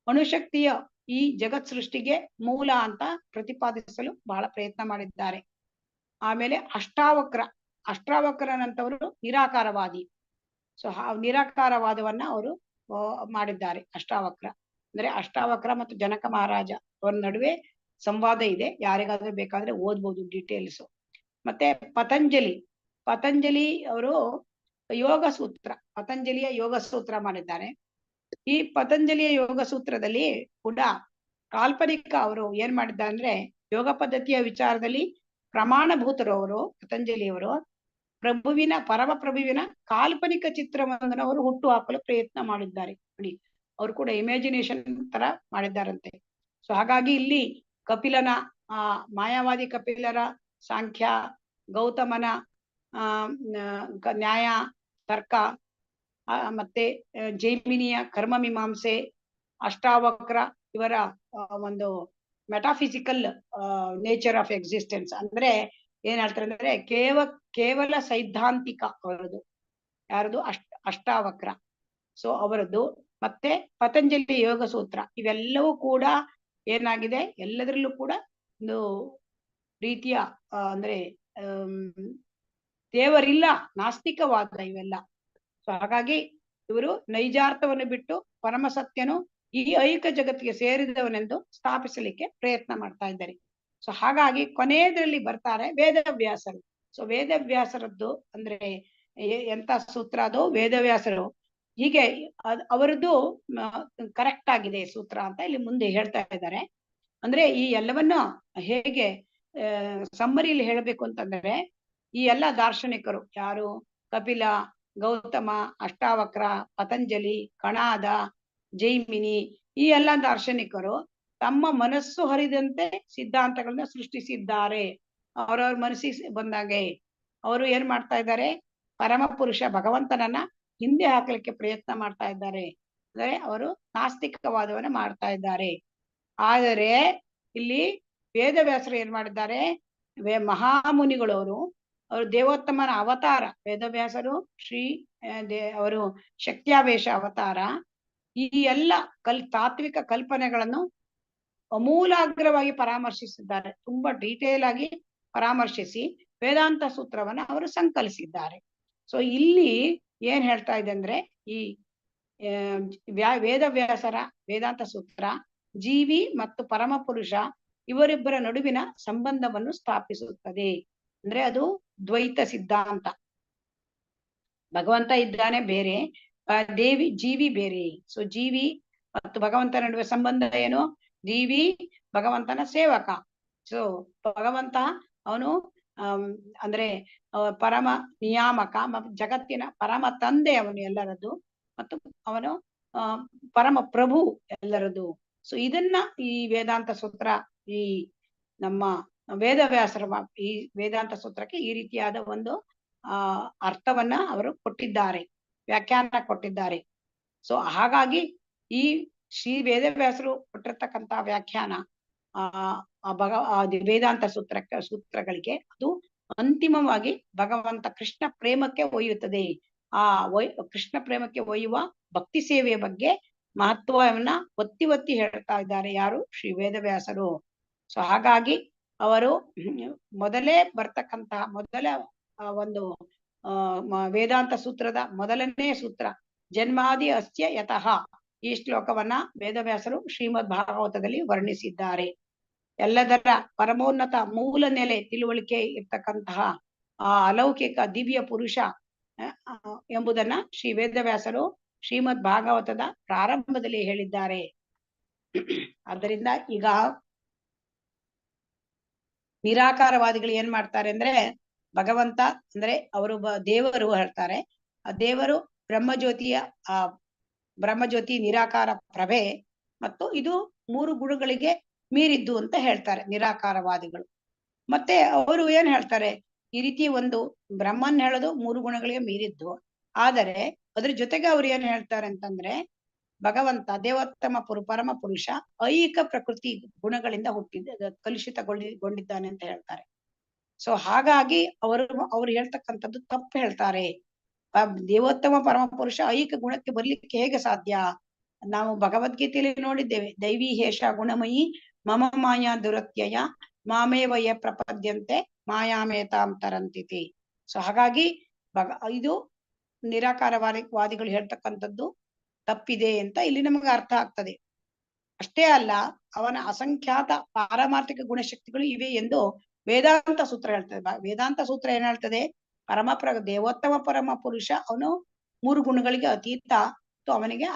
S1: ಅಣುಶಕ್ತಿಯ ಈ ಜಗತ್ ಸೃಷ್ಟಿಗೆ ಮೂಲ ಅಂತ ಪ್ರತಿಪಾದಿಸಲು ಬಹಳ ಪ್ರಯತ್ನ ಮಾಡಿದ್ದಾರೆ. ಆಮೇಲೆ ಅಷ್ಟಾವಕ್ರನಂತವರು ನಿರಾಕಾರವಾದಿ. ಸೊ ನಿರಾಕಾರವಾದವನ್ನ ಅವರು ಮಾಡಿದ್ದಾರೆ. ಅಷ್ಟಾವಕ್ರ ಅಂದ್ರೆ ಅಷ್ಟಾವಕ್ರ ಮತ್ತು ಜನಕ ಮಹಾರಾಜ ಅವರ ನಡುವೆ ಸಂವಾದ ಇದೆ, ಯಾರಿಗಾದ್ರೂ ಬೇಕಾದ್ರೆ ಓದ್ಬೋದು ಡೀಟೇಲ್ಸ್. ಮತ್ತೆ ಪತಂಜಲಿ ಅವರು ಪತಂಜಲಿಯ ಯೋಗ ಸೂತ್ರ ಮಾಡಿದ್ದಾರೆ. ಈ ಪತಂಜಲಿಯ ಯೋಗ ಸೂತ್ರದಲ್ಲಿ ಕೂಡ ಕಾಲ್ಪನಿಕ ಅವರು ಏನ್ ಮಾಡಿದ್ದಾರೆ ಅಂದ್ರೆ ಯೋಗ ಪದ್ಧತಿಯ ವಿಚಾರದಲ್ಲಿ ಪ್ರಮಾಣಭೂತರು ಅವರು. ಪತಂಜಲಿಯವರು ಪರಮ ಪ್ರಭುವಿನ ಕಾಲ್ಪನಿಕ ಚಿತ್ರವನ್ನು ಅವರು ಹುಟ್ಟು ಹಾಕಲು ಪ್ರಯತ್ನ ಮಾಡಿದ್ದಾರೆ. ನೋಡಿ, ಅವರು ಕೂಡ ಇಮ್ಯಾಜಿನೇಷನ್ ತರ ಮಾಡಿದ್ದಾರಂತೆ. ಸೊ ಹಾಗಾಗಿ ಇಲ್ಲಿ ಕಪಿಲನ ಮಾಯಾವಾದಿ ಕಪಿಲರ ಸಾಂಖ್ಯ, ಗೌತಮನ ನ್ಯಾಯ ತರ್ಕ, ಮತ್ತೆ ಜೈಮಿನಿಯ ಕರ್ಮ ಮೀಮಾಂಸೆ, ಅಷ್ಟಾವಕ್ರ ಇವರ ಒಂದು ಮೆಟಾಫಿಸಿಕಲ್ ನೇಚರ್ ಆಫ್ ಎಕ್ಸಿಸ್ಟೆನ್ಸ್. ಅಂದ್ರೆ ಏನ್ ಹೇಳ್ತಾರೆ ಅಂದ್ರೆ ಕೇವಲ ಸೈದ್ಧಾಂತಿಕ ಅವರದು. ಯಾರದು? ಅಷ್ಟಾವಕ್ರ. ಸೊ ಅವರದ್ದು ಮತ್ತೆ ಪತಂಜಲಿ ಯೋಗ ಸೂತ್ರ, ಇವೆಲ್ಲವೂ ಕೂಡ ಏನಾಗಿದೆ, ಎಲ್ಲದರಲ್ಲೂ ಕೂಡ ಒಂದು ರೀತಿಯ ಅಂದ್ರೆ ದೇವರಿಲ್ಲ, ನಾಸ್ತಿಕವಾದ ಇವೆಲ್ಲ. ಸೊ ಹಾಗಾಗಿ ಇವರು ನೈಜಾರ್ಥವನ್ನು ಬಿಟ್ಟು ಪರಮ ಸತ್ಯನು ಈ ಐಹಿಕ ಜಗತ್ತಿಗೆ ಸೇರಿದವನೆಂದು ಸ್ಥಾಪಿಸಲಿಕ್ಕೆ ಪ್ರಯತ್ನ ಮಾಡ್ತಾ ಇದ್ದಾರೆ. ಸೊ ಹಾಗಾಗಿ ಕೊನೆಯದ್ರಲ್ಲಿ ಬರ್ತಾರೆ ವೇದವ್ಯಾಸರು. ಸೊ ವೇದವ್ಯಾಸರದ್ದು ಅಂದ್ರೆ ಎಂತ ಸೂತ್ರ ಅದು? ವೇದವ್ಯಾಸರು ಹೀಗೆ ಅವರದ್ದು ಕರೆಕ್ಟ್ ಆಗಿದೆ ಸೂತ್ರ ಅಂತ ಇಲ್ಲಿ ಮುಂದೆ ಹೇಳ್ತಾ ಇದ್ದಾರೆ. ಅಂದ್ರೆ ಈ ಎಲ್ಲವನ್ನ ಹೇಗೆ ಸಮ್ಮರಿಯಲ್ಲಿ ಹೇಳಬೇಕು ಅಂತಂದ್ರೆ, ಈ ಎಲ್ಲ ದಾರ್ಶನಿಕರು ಯಾರು? ಕಪಿಲ, ಗೌತಮ, ಅಷ್ಟಾವಕ್ರ, ಪತಂಜಲಿ, ಕಣಾದ, ಜೈಮಿನಿ, ಈ ಎಲ್ಲ ದಾರ್ಶನಿಕರು ತಮ್ಮ ಮನಸ್ಸು ಹರಿದಂತೆ ಸಿದ್ಧಾಂತಗಳನ್ನ ಸೃಷ್ಟಿಸಿದ್ದಾರೆ. ಅವರವ್ರ ಮನಸ್ಸಿಗೆ ಬಂದಾಗೆ ಅವರು ಏನ್ ಮಾಡ್ತಾ ಇದ್ದಾರೆ? ಪರಮ ಪುರುಷ ಭಗವಂತನನ್ನ ಹಿಂದೆ ಹಾಕಲಿಕ್ಕೆ ಪ್ರಯತ್ನ ಮಾಡ್ತಾ ಇದ್ದಾರೆ. ಅಂದ್ರೆ ಅವರು ನಾಸ್ತಿಕವಾದವನ್ನ ಮಾಡ್ತಾ ಇದ್ದಾರೆ. ಆದರೆ ಇಲ್ಲಿ ವೇದವ್ಯಾಸರು ಏನ್ ಮಾಡಿದ್ದಾರೆ? ಮಹಾಮುನಿಗಳವರು, ಅವರು ದೇವೋತ್ತಮನ ಅವತಾರ. ವೇದವ್ಯಾಸರು ಅವರು ಶಕ್ತ್ಯಾವೇಶ ಅವತಾರ. ಈ ಎಲ್ಲ ತಾತ್ವಿಕ ಕಲ್ಪನೆಗಳನ್ನು ಅಮೂಲಾಗ್ರವಾಗಿ ಪರಾಮರ್ಶಿಸಿದ್ದಾರೆ. ತುಂಬಾ ಡೀಟೇಲ್ ಆಗಿ ಪರಾಮರ್ಶಿಸಿ ವೇದಾಂತ ಸೂತ್ರವನ್ನ ಅವರು ಸಂಕಲಿಸಿದ್ದಾರೆ. ಸೊ ಇಲ್ಲಿ ಏನ್ ಹೇಳ್ತಾ ಇದೆ ಅಂದ್ರೆ, ಈ ವೇದವ್ಯಾಸರ ವೇದಾಂತ ಸೂತ್ರ ಜೀವಿ ಮತ್ತು ಪರಮ ಪುರುಷ ಇವರಿಬ್ಬರ ನಡುವಿನ ಸಂಬಂಧವನ್ನು ಸ್ಥಾಪಿಸುತ್ತದೆ. ಅಂದ್ರೆ ಅದು ದ್ವೈತ ಸಿದ್ಧಾಂತ. ಭಗವಂತ ಇದ್ದಾನೆ ಬೇರೆ, ಜೀವಿ ಬೇರೆ. ಸೊ ಜೀವಿ ಮತ್ತು ಭಗವಂತನ ನಡುವೆ ಸಂಬಂಧ ಏನು? ಜೀವಿ ಭಗವಂತನ ಸೇವಕ. ಸೊ ಭಗವಂತ ಅವನು ಅಂದ್ರೆ ಪರಮ ನಿಯಾಮಕ, ಜಗತ್ತಿನ ಪರಮ ತಂದೆ ಅವನು ಎಲ್ಲರದ್ದು, ಮತ್ತು ಅವನು ಪರಮ ಪ್ರಭು ಎಲ್ಲರದ್ದು. ಸೊ ಇದನ್ನ ಈ ವೇದಾಂತ ಸೂತ್ರ, ಈ ನಮ್ಮ ವೇದವ್ಯಾಸರ ಈ ವೇದಾಂತ ಸೂತ್ರಕ್ಕೆ ಈ ರೀತಿಯಾದ ಒಂದು ಅರ್ಥವನ್ನ ಅವರು ಕೊಟ್ಟಿದ್ದಾರೆ, ವ್ಯಾಖ್ಯಾನ ಕೊಟ್ಟಿದ್ದಾರೆ. ಸೊ ಹಾಗಾಗಿ ಈ ಶ್ರೀ ವೇದವ್ಯಾಸರು ಕೊಟ್ಟಿರ್ತಕ್ಕಂಥ ವ್ಯಾಖ್ಯಾನ ವೇದಾಂತ ಸೂತ್ರಗಳಿಗೆ ಅದು ಅಂತಿಮವಾಗಿ ಭಗವಂತ ಕೃಷ್ಣ ಪ್ರೇಮಕ್ಕೆ ಒಯ್ಯುತ್ತದೆ. ಕೃಷ್ಣ ಪ್ರೇಮಕ್ಕೆ ಒಯ್ಯುವ ಭಕ್ತಿ ಸೇವೆಯ ಬಗ್ಗೆ ಮಹತ್ವವನ್ನ ಒತ್ತಿ ಹೇಳ್ತಾ ಇದ್ದಾರೆ ಯಾರು? ಶ್ರೀ ವೇದವ್ಯಾಸರು. ಸೊ ಹಾಗಾಗಿ ಅವರು ಮೊದಲೇ ಬರ್ತಕ್ಕಂತಹ ಮೊದಲ ಒಂದು ವೇದಾಂತ ಸೂತ್ರದ ಮೊದಲನೇ ಸೂತ್ರ ಜನ್ಮಾದಿ ಅಸ್ಯ ಯತಃ, ಈ ಶ್ಲೋಕವನ್ನ ವೇದವ್ಯಾಸರು ಶ್ರೀಮದ್ ಭಾಗವತದಲ್ಲಿ ವರ್ಣಿಸಿದ್ದಾರೆ. ಎಲ್ಲದರ ಪರಮೋನ್ನತ ಮೂಲ ನೆಲೆ ತಿಳುವಳಿಕೆ ಇರ್ತಕ್ಕಂತಹ ಅಲೌಕಿಕ ದಿವ್ಯ ಪುರುಷ ಎಂಬುದನ್ನ ಶ್ರೀ ವೇದವ್ಯಾಸರು ಶ್ರೀಮದ್ ಭಾಗವತದ ಪ್ರಾರಂಭದಲ್ಲಿ ಹೇಳಿದ್ದಾರೆ. ಆದ್ದರಿಂದ ಈಗ ನಿರಾಕಾರವಾದಿಗಳು ಏನ್ ಮಾಡ್ತಾರೆ ಅಂದ್ರೆ, ಭಗವಂತ ಅಂದ್ರೆ ಅವರು ದೇವರು ಹೇಳ್ತಾರೆ. ಆ ದೇವರು ಬ್ರಹ್ಮಜ್ಯೋತಿ ನಿರಾಕಾರ ಪ್ರಭೆ, ಮತ್ತು ಇದು 3 ಗುಣಗಳಿಗೆ ಮೀರಿದ್ದು ಅಂತ ಹೇಳ್ತಾರೆ ನಿರಾಕಾರವಾದಿಗಳು. ಮತ್ತೆ ಅವರು ಏನ್ ಹೇಳ್ತಾರೆ? ಈ ರೀತಿ ಒಂದು ಬ್ರಹ್ಮನ್ ಹೇಳೋದು 3 ಗುಣಗಳಿಗೆ ಮೀರಿದ್ದು, ಆದರೆ ಅದ್ರ ಜೊತೆಗೆ ಅವ್ರು ಏನ್ ಹೇಳ್ತಾರೆ ಅಂತಂದ್ರೆ, ಭಗವಂತ ದೇವೋತ್ತಮ ಪರಮ ಪುರುಷ ಐಕ ಪ್ರಕೃತಿ ಗುಣಗಳಿಂದ ಕಲುಷಿತಗೊಂಡಿದ್ದಾನೆ ಅಂತ ಹೇಳ್ತಾರೆ. ಸೊ ಹಾಗಾಗಿ ಅವರು ಹೇಳ್ತಕ್ಕಂಥದ್ದು ತಪ್ಪು ಹೇಳ್ತಾರೆ. ದೇವೋತ್ತಮ ಪರಮ ಪುರುಷ ಐಕ ಗುಣಕ್ಕೆ ಬರ್ಲಿಕ್ಕೆ ಹೇಗೆ ಸಾಧ್ಯ? ನಾವು ಭಗವದ್ಗೀತೆಯಲ್ಲಿ ನೋಡಿದ್ದೇವೆ, ದೈವಿ ಹೇಷ ಗುಣಮಯಿ ಮಮ ಮಾಯಾ ದುರತ್ಯಯ ಮಾಮೇವಯ ಪ್ರಪದ್ಯಂತೆ ಮಾಯಾಮೇತಾಂ ತರಂತಿತಿ. ಸೊ ಹಾಗಾಗಿ ಇದು ನಿರಾಕಾರವಾದಿಗಳು ಹೇಳ್ತಕ್ಕಂಥದ್ದು ತಪ್ಪಿದೆ ಅಂತ ಇಲ್ಲಿ ನಮಗೆ ಅರ್ಥ ಆಗ್ತದೆ. ಅಷ್ಟೇ ಅಲ್ಲ, ಅವನ ಅಸಂಖ್ಯಾತ ಪಾರಮಾರ್ಥಿಕ ಗುಣಶಕ್ತಿಗಳು ಇವೆ ಎಂದು ವೇದಾಂತ ಸೂತ್ರ ಹೇಳ್ತದೆ. ವೇದಾಂತ ಸೂತ್ರ ಏನ್ ಹೇಳ್ತದೆ? ದೇವೋತ್ತಮ ಪರಮ ಪುರುಷ ಅವನು 3 ಗುಣಗಳಿಗೆ ಅತೀತ, ಅವನಿಗೆ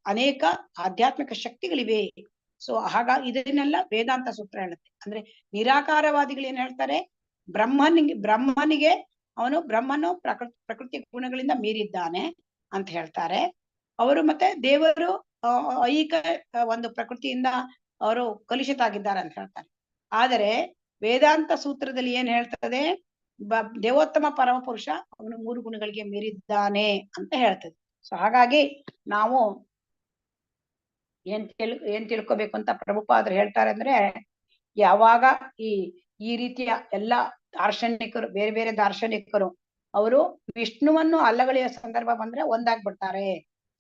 S1: ಅನೇಕ ಆಧ್ಯಾತ್ಮಿಕ ಶಕ್ತಿಗಳಿವೆ. ಸೊ ಹಾಗಾಗಿ ಇದನ್ನೆಲ್ಲ ವೇದಾಂತ ಸೂತ್ರ ಹೇಳುತ್ತೆ. ಅಂದ್ರೆ ನಿರಾಕಾರವಾದಿಗಳು ಏನ್ ಹೇಳ್ತಾರೆ? ಬ್ರಹ್ಮನಿಗೆ ಬ್ರಹ್ಮನು ಪ್ರಕೃತಿ ಗುಣಗಳಿಂದ ಮೀರಿದ್ದಾನೆ ಅಂತ ಹೇಳ್ತಾರೆ ಅವರು. ಮತ್ತೆ ದೇವರು ಐಕ ಒಂದು ಪ್ರಕೃತಿಯಿಂದ ಅವರು ಕಲುಷಿತ ಆಗಿದ್ದಾರೆ ಅಂತ ಹೇಳ್ತಾರೆ. ಆದರೆ ವೇದಾಂತ ಸೂತ್ರದಲ್ಲಿ ಏನ್ ಹೇಳ್ತದೆ? ದೇವೋತ್ತಮ ಪರಮ ಪುರುಷ ಅವನು 3 ಗುಣಗಳಿಗೆ ಮೀರಿದ್ದಾನೆ ಅಂತ ಹೇಳ್ತದೆ. ಸೊ ಹಾಗಾಗಿ ನಾವು ಏನ್ ತಿಳ್ಕೊಬೇಕು ಅಂತ ಪ್ರಭುಪಾದರು ಹೇಳ್ತಾರೆ ಅಂದ್ರೆ, ಯಾವಾಗ ಈ ರೀತಿಯ ಎಲ್ಲಾ ದಾರ್ಶನಿಕರು, ಬೇರೆ ಬೇರೆ ದಾರ್ಶನಿಕರು ಅವರು ವಿಷ್ಣುವನ್ನು ಅಲ್ಲಗಳೆಯ ಸಂದರ್ಭ ಬಂದ್ರೆ ಒಂದಾಗ್ಬಿಡ್ತಾರೆ.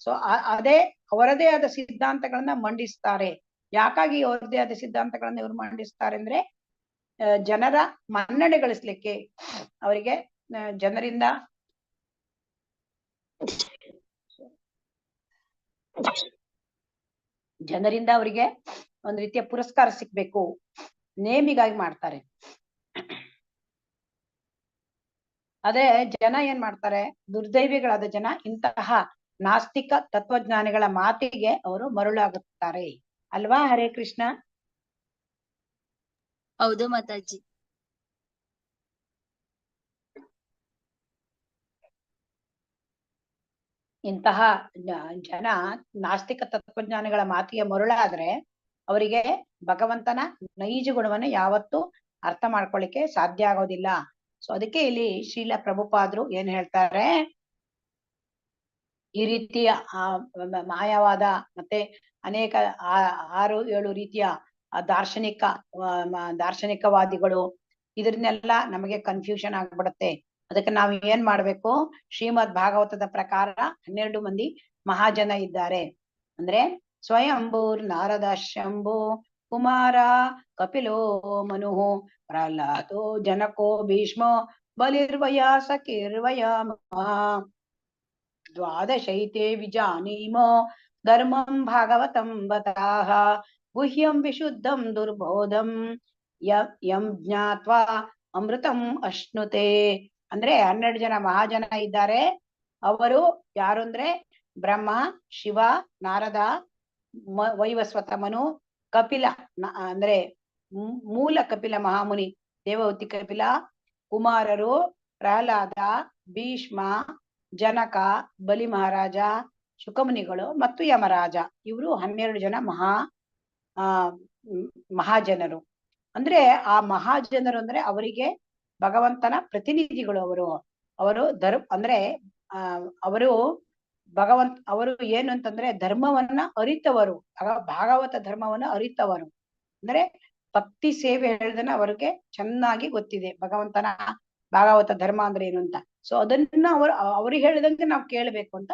S1: ಸೊ ಅದೇ ಅವರದೇ ಆದ ಸಿದ್ಧಾಂತಗಳನ್ನ ಮಂಡಿಸ್ತಾರೆ. ಯಾಕಾಗಿ ಅವರದೇ ಆದ ಸಿದ್ಧಾಂತಗಳನ್ನ ಇವರು ಮಂಡಿಸ್ತಾರೆ ಅಂದ್ರೆ, ಜನರ ಮನ್ನಣೆ ಗಳಿಸ್ಲಿಕ್ಕೆ, ಅವರಿಗೆ ಜನರಿಂದ ಅವರಿಗೆ ಒಂದು ರೀತಿಯ ಪುರಸ್ಕಾರ ಸಿಗ್ಬೇಕು, ನೇಮಿಗಾಗಿ ಮಾಡ್ತಾರೆ. ಅದೇ ಜನ ಏನ್ ಮಾಡ್ತಾರೆ? ದುರ್ದೈವಿಗಳಾದ ಜನ ಇಂತಹ ನಾಸ್ತಿಕ ತತ್ವಜ್ಞಾನಿಗಳ ಮಾತಿಗೆ ಅವರು ಮರುಳಾಗುತ್ತಾರೆ ಅಲ್ವಾ? ಹರೇ ಕೃಷ್ಣ.
S6: ಹೌದು ಮಾತಾಜಿ.
S1: ಇಂತಹ ಜನ ನಾಸ್ತಿಕ ತತ್ವಜ್ಞಾನಿಗಳ ಮಾತಿಗೆ ಮರುಳಾದ್ರೆ ಅವರಿಗೆ ಭಗವಂತನ ನೈಜ ಗುಣವನ್ನು ಯಾವತ್ತೂ ಅರ್ಥ ಮಾಡ್ಕೊಳ್ಳಿಕ್ಕೆ ಸಾಧ್ಯ ಆಗೋದಿಲ್ಲ. ಸೊ ಅದಕ್ಕೆ ಇಲ್ಲಿ ಶ್ರೀಲ ಪ್ರಭುಪಾದರು ಏನ್ ಹೇಳ್ತಾರೆ? ಈ ರೀತಿಯ ಮಾಯವಾದ ಮತ್ತೆ ಅನೇಕ 6-7 ರೀತಿಯ ದಾರ್ಶನಿಕವಾದಿಗಳು, ಇದನ್ನೆಲ್ಲ ನಮಗೆ ಕನ್ಫ್ಯೂಷನ್ ಆಗ್ಬಿಡುತ್ತೆ. ಅದಕ್ಕೆ ನಾವು ಏನ್ ಮಾಡ್ಬೇಕು? ಶ್ರೀಮದ್ ಭಾಗವತದ ಪ್ರಕಾರ 12 ಮಂದಿ ಮಹಾಜನ ಇದ್ದಾರೆ. ಅಂದ್ರೆ ಸ್ವಯಂಭೂರ್ ನಾರದ ಶಂಭು ಕುಮಾರ ಕಪಿಲೋ ಮನು ಪ್ರಹ್ಲಾದೋ ಜನಕೋ ಭೀಷ್ಮೋ ಬಲಿರ್ವಯಾಸ ಕಿರ್ವಯಾಮ ದ್ವಾದಶೈತೆ ವಿಜಾನೀಮೋ ಧರ್ಮಂ ಭಾಗವತಂ ಬತಾಹ ಗುಹ್ಯಂ ವಿಶುದ್ಧಂ ದುರ್ಬೋಧಂ ಯಂ ಜ್ಞಾತ್ವಾ ಅಮೃತಂ ಅಶ್ನುತೆ. ಅಂದ್ರೆ 12 ಜನ ಮಹಾಜನ ಇದ್ದಾರೆ. ಅವರು ಯಾರು ಅಂದ್ರೆ ಬ್ರಹ್ಮ, ಶಿವ, ನಾರದ, ವೈವಸ್ವತ ಮನು, ಕಪಿಲ ಅಂದ್ರೆ ಮೂಲ ಕಪಿಲ ಮಹಾಮುನಿ ದೇವಹೂತಿ ಕಪಿಲ, ಕುಮಾರರು ಪ್ರಹ್ಲಾದ, ಭೀಷ್ಮ, ಜನಕ, ಬಲಿ ಮಹಾರಾಜ, ಶುಕಮುನಿಗಳು ಮತ್ತು ಯಮರಾಜ. ಇವರು 12 ಜನ ಮಹಾಜನರು. ಅಂದ್ರೆ ಆ ಮಹಾಜನರು ಅಂದ್ರೆ ಅವರಿಗೆ ಭಗವಂತನ ಪ್ರತಿನಿಧಿಗಳು. ಅವರು ಅಂದ್ರೆ ಅವರು ಏನು ಅಂತಂದ್ರೆ ಧರ್ಮವನ್ನ ಅರಿತವರು, ಭಾಗವತ ಧರ್ಮವನ್ನ ಅರಿತವರು. ಅಂದ್ರೆ ಭಕ್ತಿ ಸೇವೆ ಹೇಳಿದನ ಅವ್ರಿಗೆ ಚೆನ್ನಾಗಿ ಗೊತ್ತಿದೆ ಭಗವಂತನ ಭಾಗವತ ಧರ್ಮ ಅಂದ್ರೆ ಏನು ಅಂತ. ಸೊ ಅದನ್ನ ಅವ್ರಿಗೆ ಹೇಳಿದಂತೆ ನಾವು ಕೇಳಬೇಕು ಅಂತ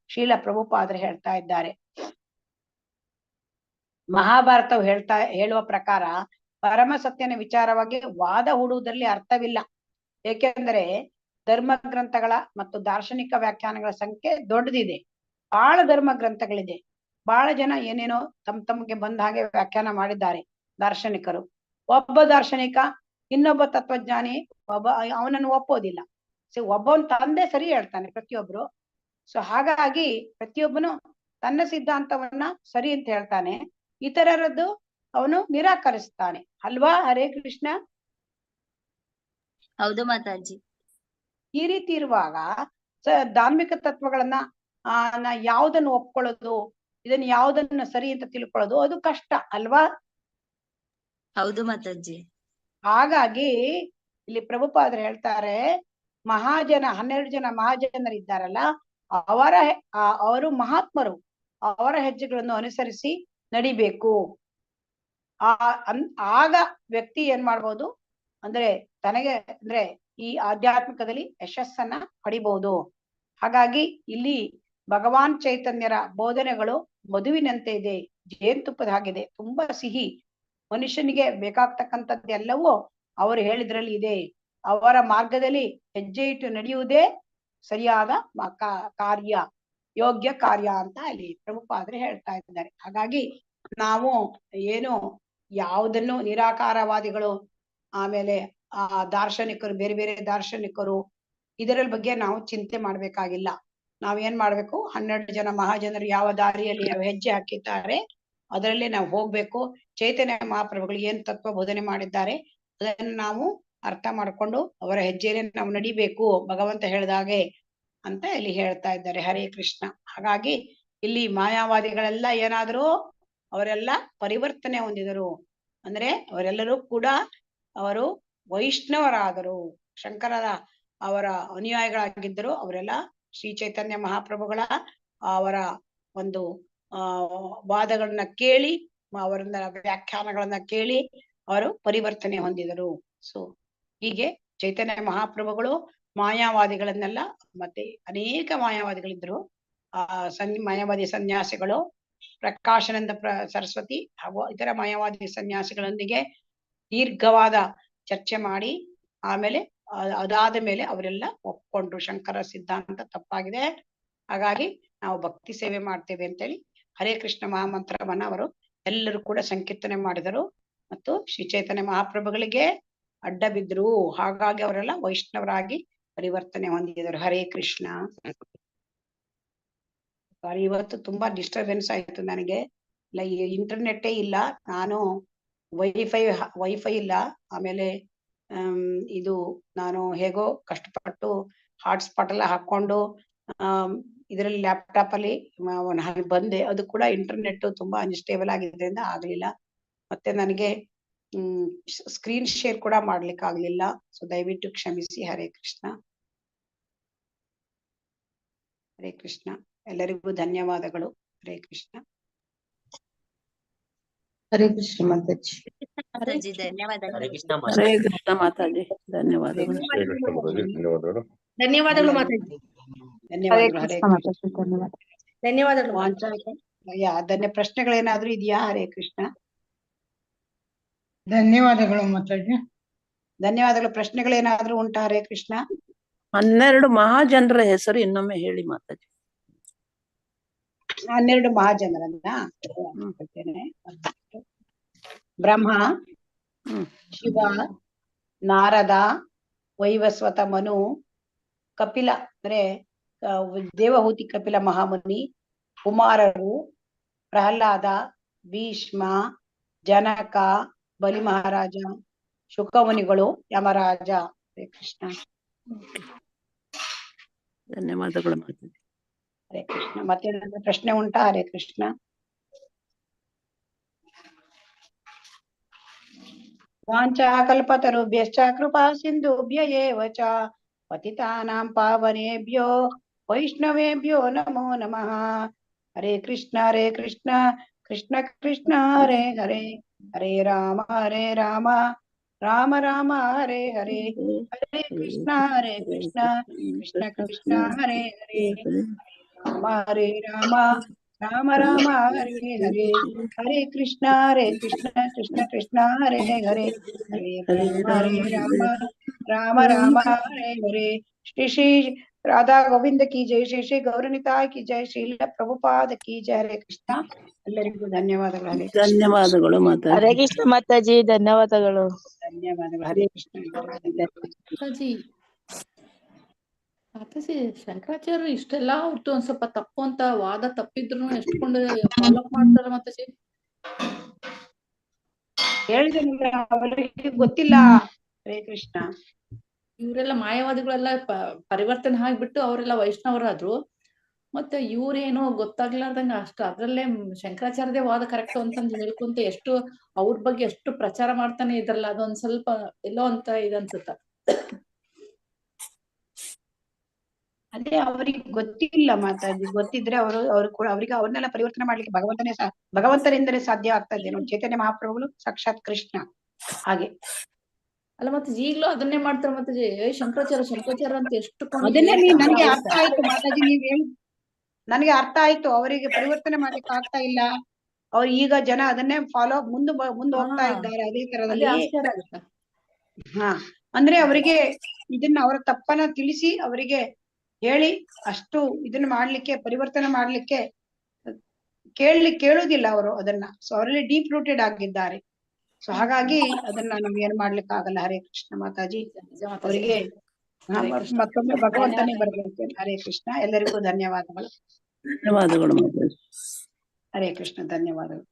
S1: ಶ್ರೀಲ ಪ್ರಭುಪಾದರು ಹೇಳ್ತಾ ಇದ್ದಾರೆ. ಮಹಾಭಾರತವು ಹೇಳುವ ಪ್ರಕಾರ ಪರಮ ಸತ್ಯನ ವಿಚಾರವಾಗಿ ವಾದ ಹೂಡುವುದರಲ್ಲಿ ಅರ್ಥವಿಲ್ಲ. ಏಕೆಂದರೆ ಧರ್ಮ ಗ್ರಂಥಗಳ ಮತ್ತು ದಾರ್ಶನಿಕ ವ್ಯಾಖ್ಯಾನಗಳ ಸಂಖ್ಯೆ ದೊಡ್ಡದಿದೆ. ಬಹಳ ಧರ್ಮ ಗ್ರಂಥಗಳಿದೆ. ಬಹಳ ಜನ ಏನೇನೋ ತಮ್ಗೆ ಬಂದ ಹಾಗೆ ವ್ಯಾಖ್ಯಾನ ಮಾಡಿದ್ದಾರೆ ದಾರ್ಶನಿಕರು. ಒಬ್ಬ ದಾರ್ಶನಿಕ ಇನ್ನೊಬ್ಬ ತತ್ವಜ್ಞಾನಿ ಅವನನ್ನು ಒಪ್ಪೋದಿಲ್ಲ. ಸೊ ಒಬ್ಬವನ್ ತಂದೆ ಸರಿ ಹೇಳ್ತಾನೆ ಪ್ರತಿಯೊಬ್ರು. ಸೊ ಹಾಗಾಗಿ ಪ್ರತಿಯೊಬ್ಬನು ತನ್ನ ಸಿದ್ಧಾಂತವನ್ನ ಸರಿ ಅಂತ ಹೇಳ್ತಾನೆ, ಇತರರದ್ದು ಅವನು ನಿರಾಕರಿಸ್ತಾನೆ ಅಲ್ವಾ? ಹರೇ ಕೃಷ್ಣ.
S6: ಹೌದು ಮಾತಾಜಿ.
S1: ಈ ರೀತಿ ಇರುವಾಗ ಧಾರ್ಮಿಕ ತತ್ವಗಳನ್ನ ಯಾವುದನ್ನು ಒಪ್ಕೊಳ್ಳೋದು, ಇದನ್ನ ಯಾವುದನ್ನ ಸರಿ ಅಂತ ತಿಳ್ಕೊಳ್ಳೋದು ಅದು ಕಷ್ಟ ಅಲ್ವಾ?
S6: ಹೌದು ಮಾತಾಜಿ.
S1: ಹಾಗಾಗಿ ಇಲ್ಲಿ ಪ್ರಭುಪಾದರು ಹೇಳ್ತಾರೆ, 12 ಜನ ಮಹಾಜನರಿದ್ದಾರಲ್ಲ ಅವರು ಮಹಾತ್ಮರು, ಅವರ ಹೆಜ್ಜೆಗಳನ್ನು ಅನುಸರಿಸಿ ನಡಿಬೇಕು. ಆಗ ವ್ಯಕ್ತಿ ಏನ್ ಮಾಡ್ಬೋದು ಅಂದ್ರೆ ತನಗೆ ಅಂದ್ರೆ ಈ ಆಧ್ಯಾತ್ಮಿಕದಲ್ಲಿ ಯಶಸ್ಸನ್ನ ಪಡಿಬಹುದು. ಹಾಗಾಗಿ ಇಲ್ಲಿ ಭಗವಾನ್ ಚೈತನ್ಯರ ಬೋಧನೆಗಳು ಮಧುವಿನಂತೆ ಇದೆ, ಜೇನುತುಪ್ಪದ ಹಾಗಿದೆ, ತುಂಬಾ ಸಿಹಿ. ಮನುಷ್ಯನಿಗೆ ಬೇಕಾಗ್ತಕ್ಕಂಥದ್ದೆಲ್ಲವೂ ಅವರು ಹೇಳಿದ್ರಲ್ಲಿ ಇದೆ. ಅವರ ಮಾರ್ಗದಲ್ಲಿ ಹೆಜ್ಜೆ ಇಟ್ಟು ನಡೆಯುವುದೇ ಸರಿಯಾದ ಕಾರ್ಯ, ಯೋಗ್ಯ ಕಾರ್ಯ ಅಂತ ಅಲ್ಲಿ ಪ್ರಭುಪಾದರು ಹೇಳ್ತಾ ಇದ್ದಾರೆ. ಹಾಗಾಗಿ ನಾವು ಏನು ಯಾವುದನ್ನು ನಿರಾಕಾರವಾದಿಗಳು, ಆಮೇಲೆ ದಾರ್ಶನಿಕರು, ಬೇರೆ ಬೇರೆ ದಾರ್ಶನಿಕರು, ಇದರ ಬಗ್ಗೆ ನಾವು ಚಿಂತೆ ಮಾಡ್ಬೇಕಾಗಿಲ್ಲ. ನಾವೇನ್ ಮಾಡ್ಬೇಕು, 12 ಜನ ಮಹಾಜನರು ಯಾವ ದಾರಿಯಲ್ಲಿ ಹೆಜ್ಜೆ ಹಾಕಿದ್ದಾರೆ ಅದರಲ್ಲಿ ನಾವು ಹೋಗ್ಬೇಕು. ಚೈತನ್ಯ ಮಹಾಪ್ರಭುಗಳು ಏನ್ ತತ್ವ ಬೋಧನೆ ಮಾಡಿದ್ದಾರೆ ಅದನ್ನು ನಾವು ಅರ್ಥ ಮಾಡ್ಕೊಂಡು ಅವರ ಹೆಜ್ಜೆಯಲ್ಲಿ ನಾವು ನಡಿಬೇಕು, ಭಗವಂತ ಹೇಳ್ದಾಗೆ ಅಂತ ಇಲ್ಲಿ ಹೇಳ್ತಾ ಇದ್ದಾರೆ. ಹರೇ ಕೃಷ್ಣ. ಹಾಗಾಗಿ ಇಲ್ಲಿ ಮಾಯಾವಾದಿಗಳೆಲ್ಲ ಏನಾದ್ರು ಅವರೆಲ್ಲ ಪರಿವರ್ತನೆ ಹೊಂದಿದರು. ಅಂದ್ರೆ ಅವರೆಲ್ಲರೂ ಕೂಡ ಅವರು ವೈಷ್ಣವರಾದರು, ಶಂಕರರ ಅವರ ಅನುಯಾಯಿಗಳಾಗಿದ್ದರು. ಅವರೆಲ್ಲ ಶ್ರೀ ಚೈತನ್ಯ ಮಹಾಪ್ರಭುಗಳ ಅವರ ಒಂದು ವಾದಗಳನ್ನ ಕೇಳಿ, ಅವರನ್ನ ವ್ಯಾಖ್ಯಾನಗಳನ್ನ ಕೇಳಿ ಅವರು ಪರಿವರ್ತನೆ ಹೊಂದಿದರು. ಸೊ ಹೀಗೆ ಚೈತನ್ಯ ಮಹಾಪ್ರಭುಗಳು ಮಾಯಾವಾದಿಗಳನ್ನೆಲ್ಲ, ಮತ್ತೆ ಅನೇಕ ಮಾಯಾವಾದಿಗಳಿದ್ರು. ಮಾಯಾವಾದಿ ಸನ್ಯಾಸಿಗಳು, ಪ್ರಕಾಶಾನಂದ ಸರಸ್ವತಿ ಹಾಗೂ ಇತರ ಮಾಯಾವಾದಿ ಸನ್ಯಾಸಿಗಳೊಂದಿಗೆ ದೀರ್ಘವಾದ ಚರ್ಚೆ ಮಾಡಿ ಆಮೇಲೆ ಅದಾದ ಮೇಲೆ ಅವರೆಲ್ಲ ಒಪ್ಕೊಂಡ್ರು ಶಂಕರ ಸಿದ್ಧಾಂತ ತಪ್ಪಾಗಿದೆ, ಹಾಗಾಗಿ ನಾವು ಭಕ್ತಿ ಸೇವೆ ಮಾಡ್ತೇವೆ ಅಂತೇಳಿ ಹರೇ ಕೃಷ್ಣ ಮಹಾಮಂತ್ರವನ್ನ ಅವರು ಎಲ್ಲರೂ ಕೂಡ ಸಂಕೀರ್ತನೆ ಮಾಡಿದರು ಮತ್ತು ಶ್ರೀ ಚೈತನ್ಯ ಮಹಾಪ್ರಭುಗಳಿಗೆ ಅಡ್ಡ ಬಿದ್ರು. ಹಾಗಾಗಿ ಅವರೆಲ್ಲ ವೈಷ್ಣವರಾಗಿ ಪರಿವರ್ತನೆ ಹೊಂದಿದರು. ಹರೇ ಕೃಷ್ಣ. ಸಾರಿ, ಇವತ್ತು ತುಂಬಾ ಡಿಸ್ಟರ್ಬೆನ್ಸ್ ಆಯ್ತು ನನಗೆ. ಇಂಟರ್ನೆಟ್ಟೇ ಇಲ್ಲ, ನಾನು ವೈಫೈ ಇಲ್ಲ. ಆಮೇಲೆ ಇದು ನಾನು ಹೇಗೋ ಕಷ್ಟಪಟ್ಟು ಹಾಟ್ಸ್ಪಾಟ್ ಎಲ್ಲ ಹಾಕೊಂಡು ಇದರಲ್ಲಿ ಲ್ಯಾಪ್ಟಾಪ್ ಅಲ್ಲಿ ಬಂದೆ. ಅದು ಕೂಡ ಇಂಟರ್ನೆಟ್ ತುಂಬಾ ಅನ್ಸ್ಟೇಬಲ್ ಆಗಿದ್ರಿಂದ ಆಗ್ಲಿಲ್ಲ. ಮತ್ತೆ ನನಗೆ ಸ್ಕ್ರೀನ್ ಶೇರ್ ಕೂಡ ಮಾಡ್ಲಿಕ್ಕೆ ಆಗ್ಲಿಲ್ಲ. ಸೊ ದಯವಿಟ್ಟು ಕ್ಷಮಿಸಿ. ಹರೇ ಕೃಷ್ಣ. ಹರೇ ಕೃಷ್ಣ. ಎಲ್ಲರಿಗೂ ಧನ್ಯವಾದಗಳು. ಹರೇ ಕೃಷ್ಣ.
S4: ಹರೇ ಕೃಷ್ಣ ಮಾತಾಜಿ.
S6: ಮಾತಾಜಿ ಧನ್ಯವಾದಗಳು.
S3: ಹರೇ ಕೃಷ್ಣ ಮಾತಾಜಿ, ಧನ್ಯವಾದಗಳು.
S2: ಧನ್ಯವಾದಗಳು ಮಾತಾಜಿ.
S1: ಧನ್ಯವಾದಗಳು. ಹರೇ ಕೃಷ್ಣ.
S2: ಧನ್ಯವಾದಗಳು.
S1: ಅದನ್ನೇ ಪ್ರಶ್ನೆಗಳೇನಾದ್ರೂ ಇದೆಯಾ? ಹರೇ ಕೃಷ್ಣ.
S4: ಧನ್ಯವಾದಗಳು ಮಾತಾಜಿ.
S1: ಧನ್ಯವಾದಗಳು. ಪ್ರಶ್ನೆಗಳೇನಾದ್ರೂ ಉಂಟಾ? ಹರೇ ಕೃಷ್ಣ.
S3: 12 ಮಹಾಜನರ ಹೆಸರು ಇನ್ನೊಮ್ಮೆ ಹೇಳಿ ಮಾತಾಜಿ.
S1: 12 ಮಹಾಜನರನ್ನ ಬ್ರಹ್ಮ, ಶಿವ, ನಾರದ, ವೈವಸ್ವತ ಮನು, ಕಪಿಲ ಅಂದ್ರೆ ದೇವಹೂತಿ ಕಪಿಲ ಮಹಾಮುನಿ, ಕುಮಾರರು, ಪ್ರಹ್ಲಾದ, ಭೀಷ್ಮ, ಜನಕ, ಬಲಿ ಮಹಾರಾಜ, ಶುಕಮುನಿಗಳು, ಯಮರಾಜ. ಹರೇ ಕೃಷ್ಣ.
S3: ಧನ್ಯವಾದಗಳು ಮಾತಾಜಿ.
S1: ಹರೇ ಕೃಷ್ಣ. ಮತ್ತೆ ಪ್ರಶ್ನೆ ಉಂಟಾ? ಹರೇ ಕೃಷ್ಣ. ವಾಂಛಾ ಕಲ್ಪತರುಭ್ಯಶ್ಚ ಕೃಪಾ ಸಿಂಧುಭ್ಯ ಏವ ಚ ಪತಿತಾನಾಂ ಪಾವನೇಭ್ಯೋ ವೈಷ್ಣವೇಭ್ಯೋ ನಮೋ ನಮಃ. ಹರೇ ಕೃಷ್ಣ. ಹರೇ ಕೃಷ್ಣ. ಕೃಷ್ಣ ಕೃಷ್ಣ ಹರೇ ಹರೇ, ಹರೇ ರಾಮ ರಾಮ ರಾಮ ಹರೇ ಹರೇ. ಹರೇ ಕೃಷ್ಣ. ಹರೇ ಕೃಷ್ಣ. ಕೃಷ್ಣ ಕೃಷ್ಣ ಹರೇ ಹರೇ, ಹರೇ ರಾಮ ರಾಮ ಹರೇ ಹರೇ. ಹರೇ ಕೃಷ್ಣ. ಹರೇ ಕೃಷ್ಣ. ಕೃಷ್ಣ ಕೃಷ್ಣ ಹರೇ ಹರೇ, ಹರೇ ರಾಮ ರಾಮ ಹರೇ ಹರೇ. ಶ್ರೀ ಶ್ರೀ ರಾಧಾ ಗೋವಿಂದ ಕಿ ಜೈ, ಶ್ರೀ ಶ್ರೀ ಗೌರನಿತಾಯ್ ಕಿ ಜೈ, ಶ್ರೀಲ ಪ್ರಭುಪಾದ ಕಿ ಜೈ. ಹರೇ ಕೃಷ್ಣ. ಎಲ್ಲರಿಗೂ ಧನ್ಯವಾದಗಳು. ಹರೇ ಕೃಷ್ಣ.
S3: ಧನ್ಯವಾದಗಳು ಮಾತಾಜಿ.
S6: ಹರೇ ಕೃಷ್ಣ ಮಾತಾಜಿ, ಧನ್ಯವಾದಗಳು.
S1: ಧನ್ಯವಾದಗಳು. ಹರೇ ಕೃಷ್ಣ.
S2: ಮಾತಾಜಿ, ಮಾತಾಜಿ, ಶಂಕರಾಚಾರ್ಯರು ಇಷ್ಟೆಲ್ಲಾ ಅವ್ರದ್ದು ಒಂದ್ ಸ್ವಲ್ಪ ತಪ್ಪು ಅಂತ ವಾದ ತಪ್ಪಿದ್ರು ಎಷ್ಟುಕೊಂಡು ಫಾಲೋ ಅಪ್ ಮಾಡ್ತಾರ ಮಾತಾಜಿ.
S1: ಹೇಳಿದೆ ನಿಮ್ಗೆ, ಅವರಿಗೆ ಗೊತ್ತಿಲ್ಲ. ಹರೇ ಕೃಷ್ಣ.
S2: ಇವರೆಲ್ಲ ಮಾಯಾವಾದಿಗಳೆಲ್ಲ ಪರಿವರ್ತನೆ ಆಗ್ಬಿಟ್ಟು ಅವರೆಲ್ಲ ವೈಷ್ಣವರಾದ್ರು. ಮತ್ತೆ ಇವ್ರೇನೋ ಗೊತ್ತಾಗ್ಲಾರ್ದಂಗ ಅದ್ರಲ್ಲೇ ಶಂಕರಾಚಾರ್ಯದೇ ವಾದ ಕರೆಕ್ಟ್ ಅಂತಂದು ಹೇಳ್ಕೊಂತ ಎಷ್ಟು ಅವ್ರ ಬಗ್ಗೆ ಎಷ್ಟು ಪ್ರಚಾರ ಮಾಡ್ತಾನೆ ಇದ್ರಲ್ಲ, ಅದೊಂದ್ ಸ್ವಲ್ಪ ಎಲ್ಲೋ ಅಂತ ಇದನ್ಸುತ್ತ.
S1: ಅದೇ ಅವ್ರಿಗೆ ಗೊತ್ತಿಲ್ಲ ಮಾತಾಜಿ, ಗೊತ್ತಿದ್ರೆ ಅವರು ಕೂಡ ಅವರಿಗೆ ಅವ್ರನ್ನೆಲ್ಲ ಪರಿವರ್ತನೆ ಮಾಡ್ಲಿಕ್ಕೆ ಭಗವಂತನಿಂದಲೇ ಸಾಧ್ಯ ಆಗ್ತಾ ಇದೆ ನೋಡಿ. ಚೈತನ್ಯ ಮಹಾಪ್ರಭುಗಳು ಸಾಕ್ಷಾತ್ ಕೃಷ್ಣ ಹಾಗೆ.
S2: ಅಲ್ಲ ಮತ್ತೆ ಈಗ್ಲೂ ಅದನ್ನೇ ಮಾಡ್ತಾರೆ ಮಾತಾಜಿ. ಶಂಕರಾಚಾರ್ಯ ಅಂತ ಎಷ್ಟು
S1: ಅದನ್ನೇ ನನಗೆ ಅರ್ಥ ಆಯ್ತು ಮಾತಾಜಿ, ನೀವ್ ಹೇಳಿ ನನಗೆ ಅರ್ಥ ಆಯ್ತು. ಅವರಿಗೆ ಪರಿವರ್ತನೆ ಮಾಡ್ಲಿಕ್ಕೆ ಆಗ್ತಾ ಇಲ್ಲ. ಅವ್ರು ಈಗ ಜನ ಅದನ್ನೇ ಫಾಲೋ ಮುಂದೆ ಹೋಗ್ತಾ ಇದ್ದಾರೆ ಅದೇ ತರದಲ್ಲಿ.
S2: ಆಶ್ಚರ್ಯ ಆಗುತ್ತೆ.
S1: ಹಾ, ಅಂದ್ರೆ ಅವರಿಗೆ ಇದನ್ನ ಅವರ ತಪ್ಪನ್ನ ತಿಳಿಸಿ ಅವರಿಗೆ ಹೇಳಿ ಅಷ್ಟು ಇದನ್ನ ಮಾಡ್ಲಿಕ್ಕೆ ಪರಿವರ್ತನೆ ಮಾಡ್ಲಿಕ್ಕೆ ಕೇಳುದಿಲ್ಲ ಅವರು ಅದನ್ನ. ಸೊ ಅವರಲ್ಲಿ ಡೀಪ್ ರೂಟೆಡ್ ಆಗಿದ್ದಾರೆ. ಸೊ ಹಾಗಾಗಿ ಅದನ್ನ ನಮ್ಗೆ ಏನ್ ಮಾಡ್ಲಿಕ್ಕೆ ಆಗಲ್ಲ. ಹರೇ ಕೃಷ್ಣ ಮಾತಾಜಿ. ಅವರಿಗೆ ಮತ್ತೊಮ್ಮೆ ಭಗವಂತನೇ ಬರ್ಬೇಕು. ಹರೇ ಕೃಷ್ಣ. ಎಲ್ಲರಿಗೂ ಧನ್ಯವಾದಗಳು.
S3: ಧನ್ಯವಾದಗಳು ಮಾತಾಜಿ.
S1: ಹರೇ ಕೃಷ್ಣ. ಧನ್ಯವಾದಗಳು.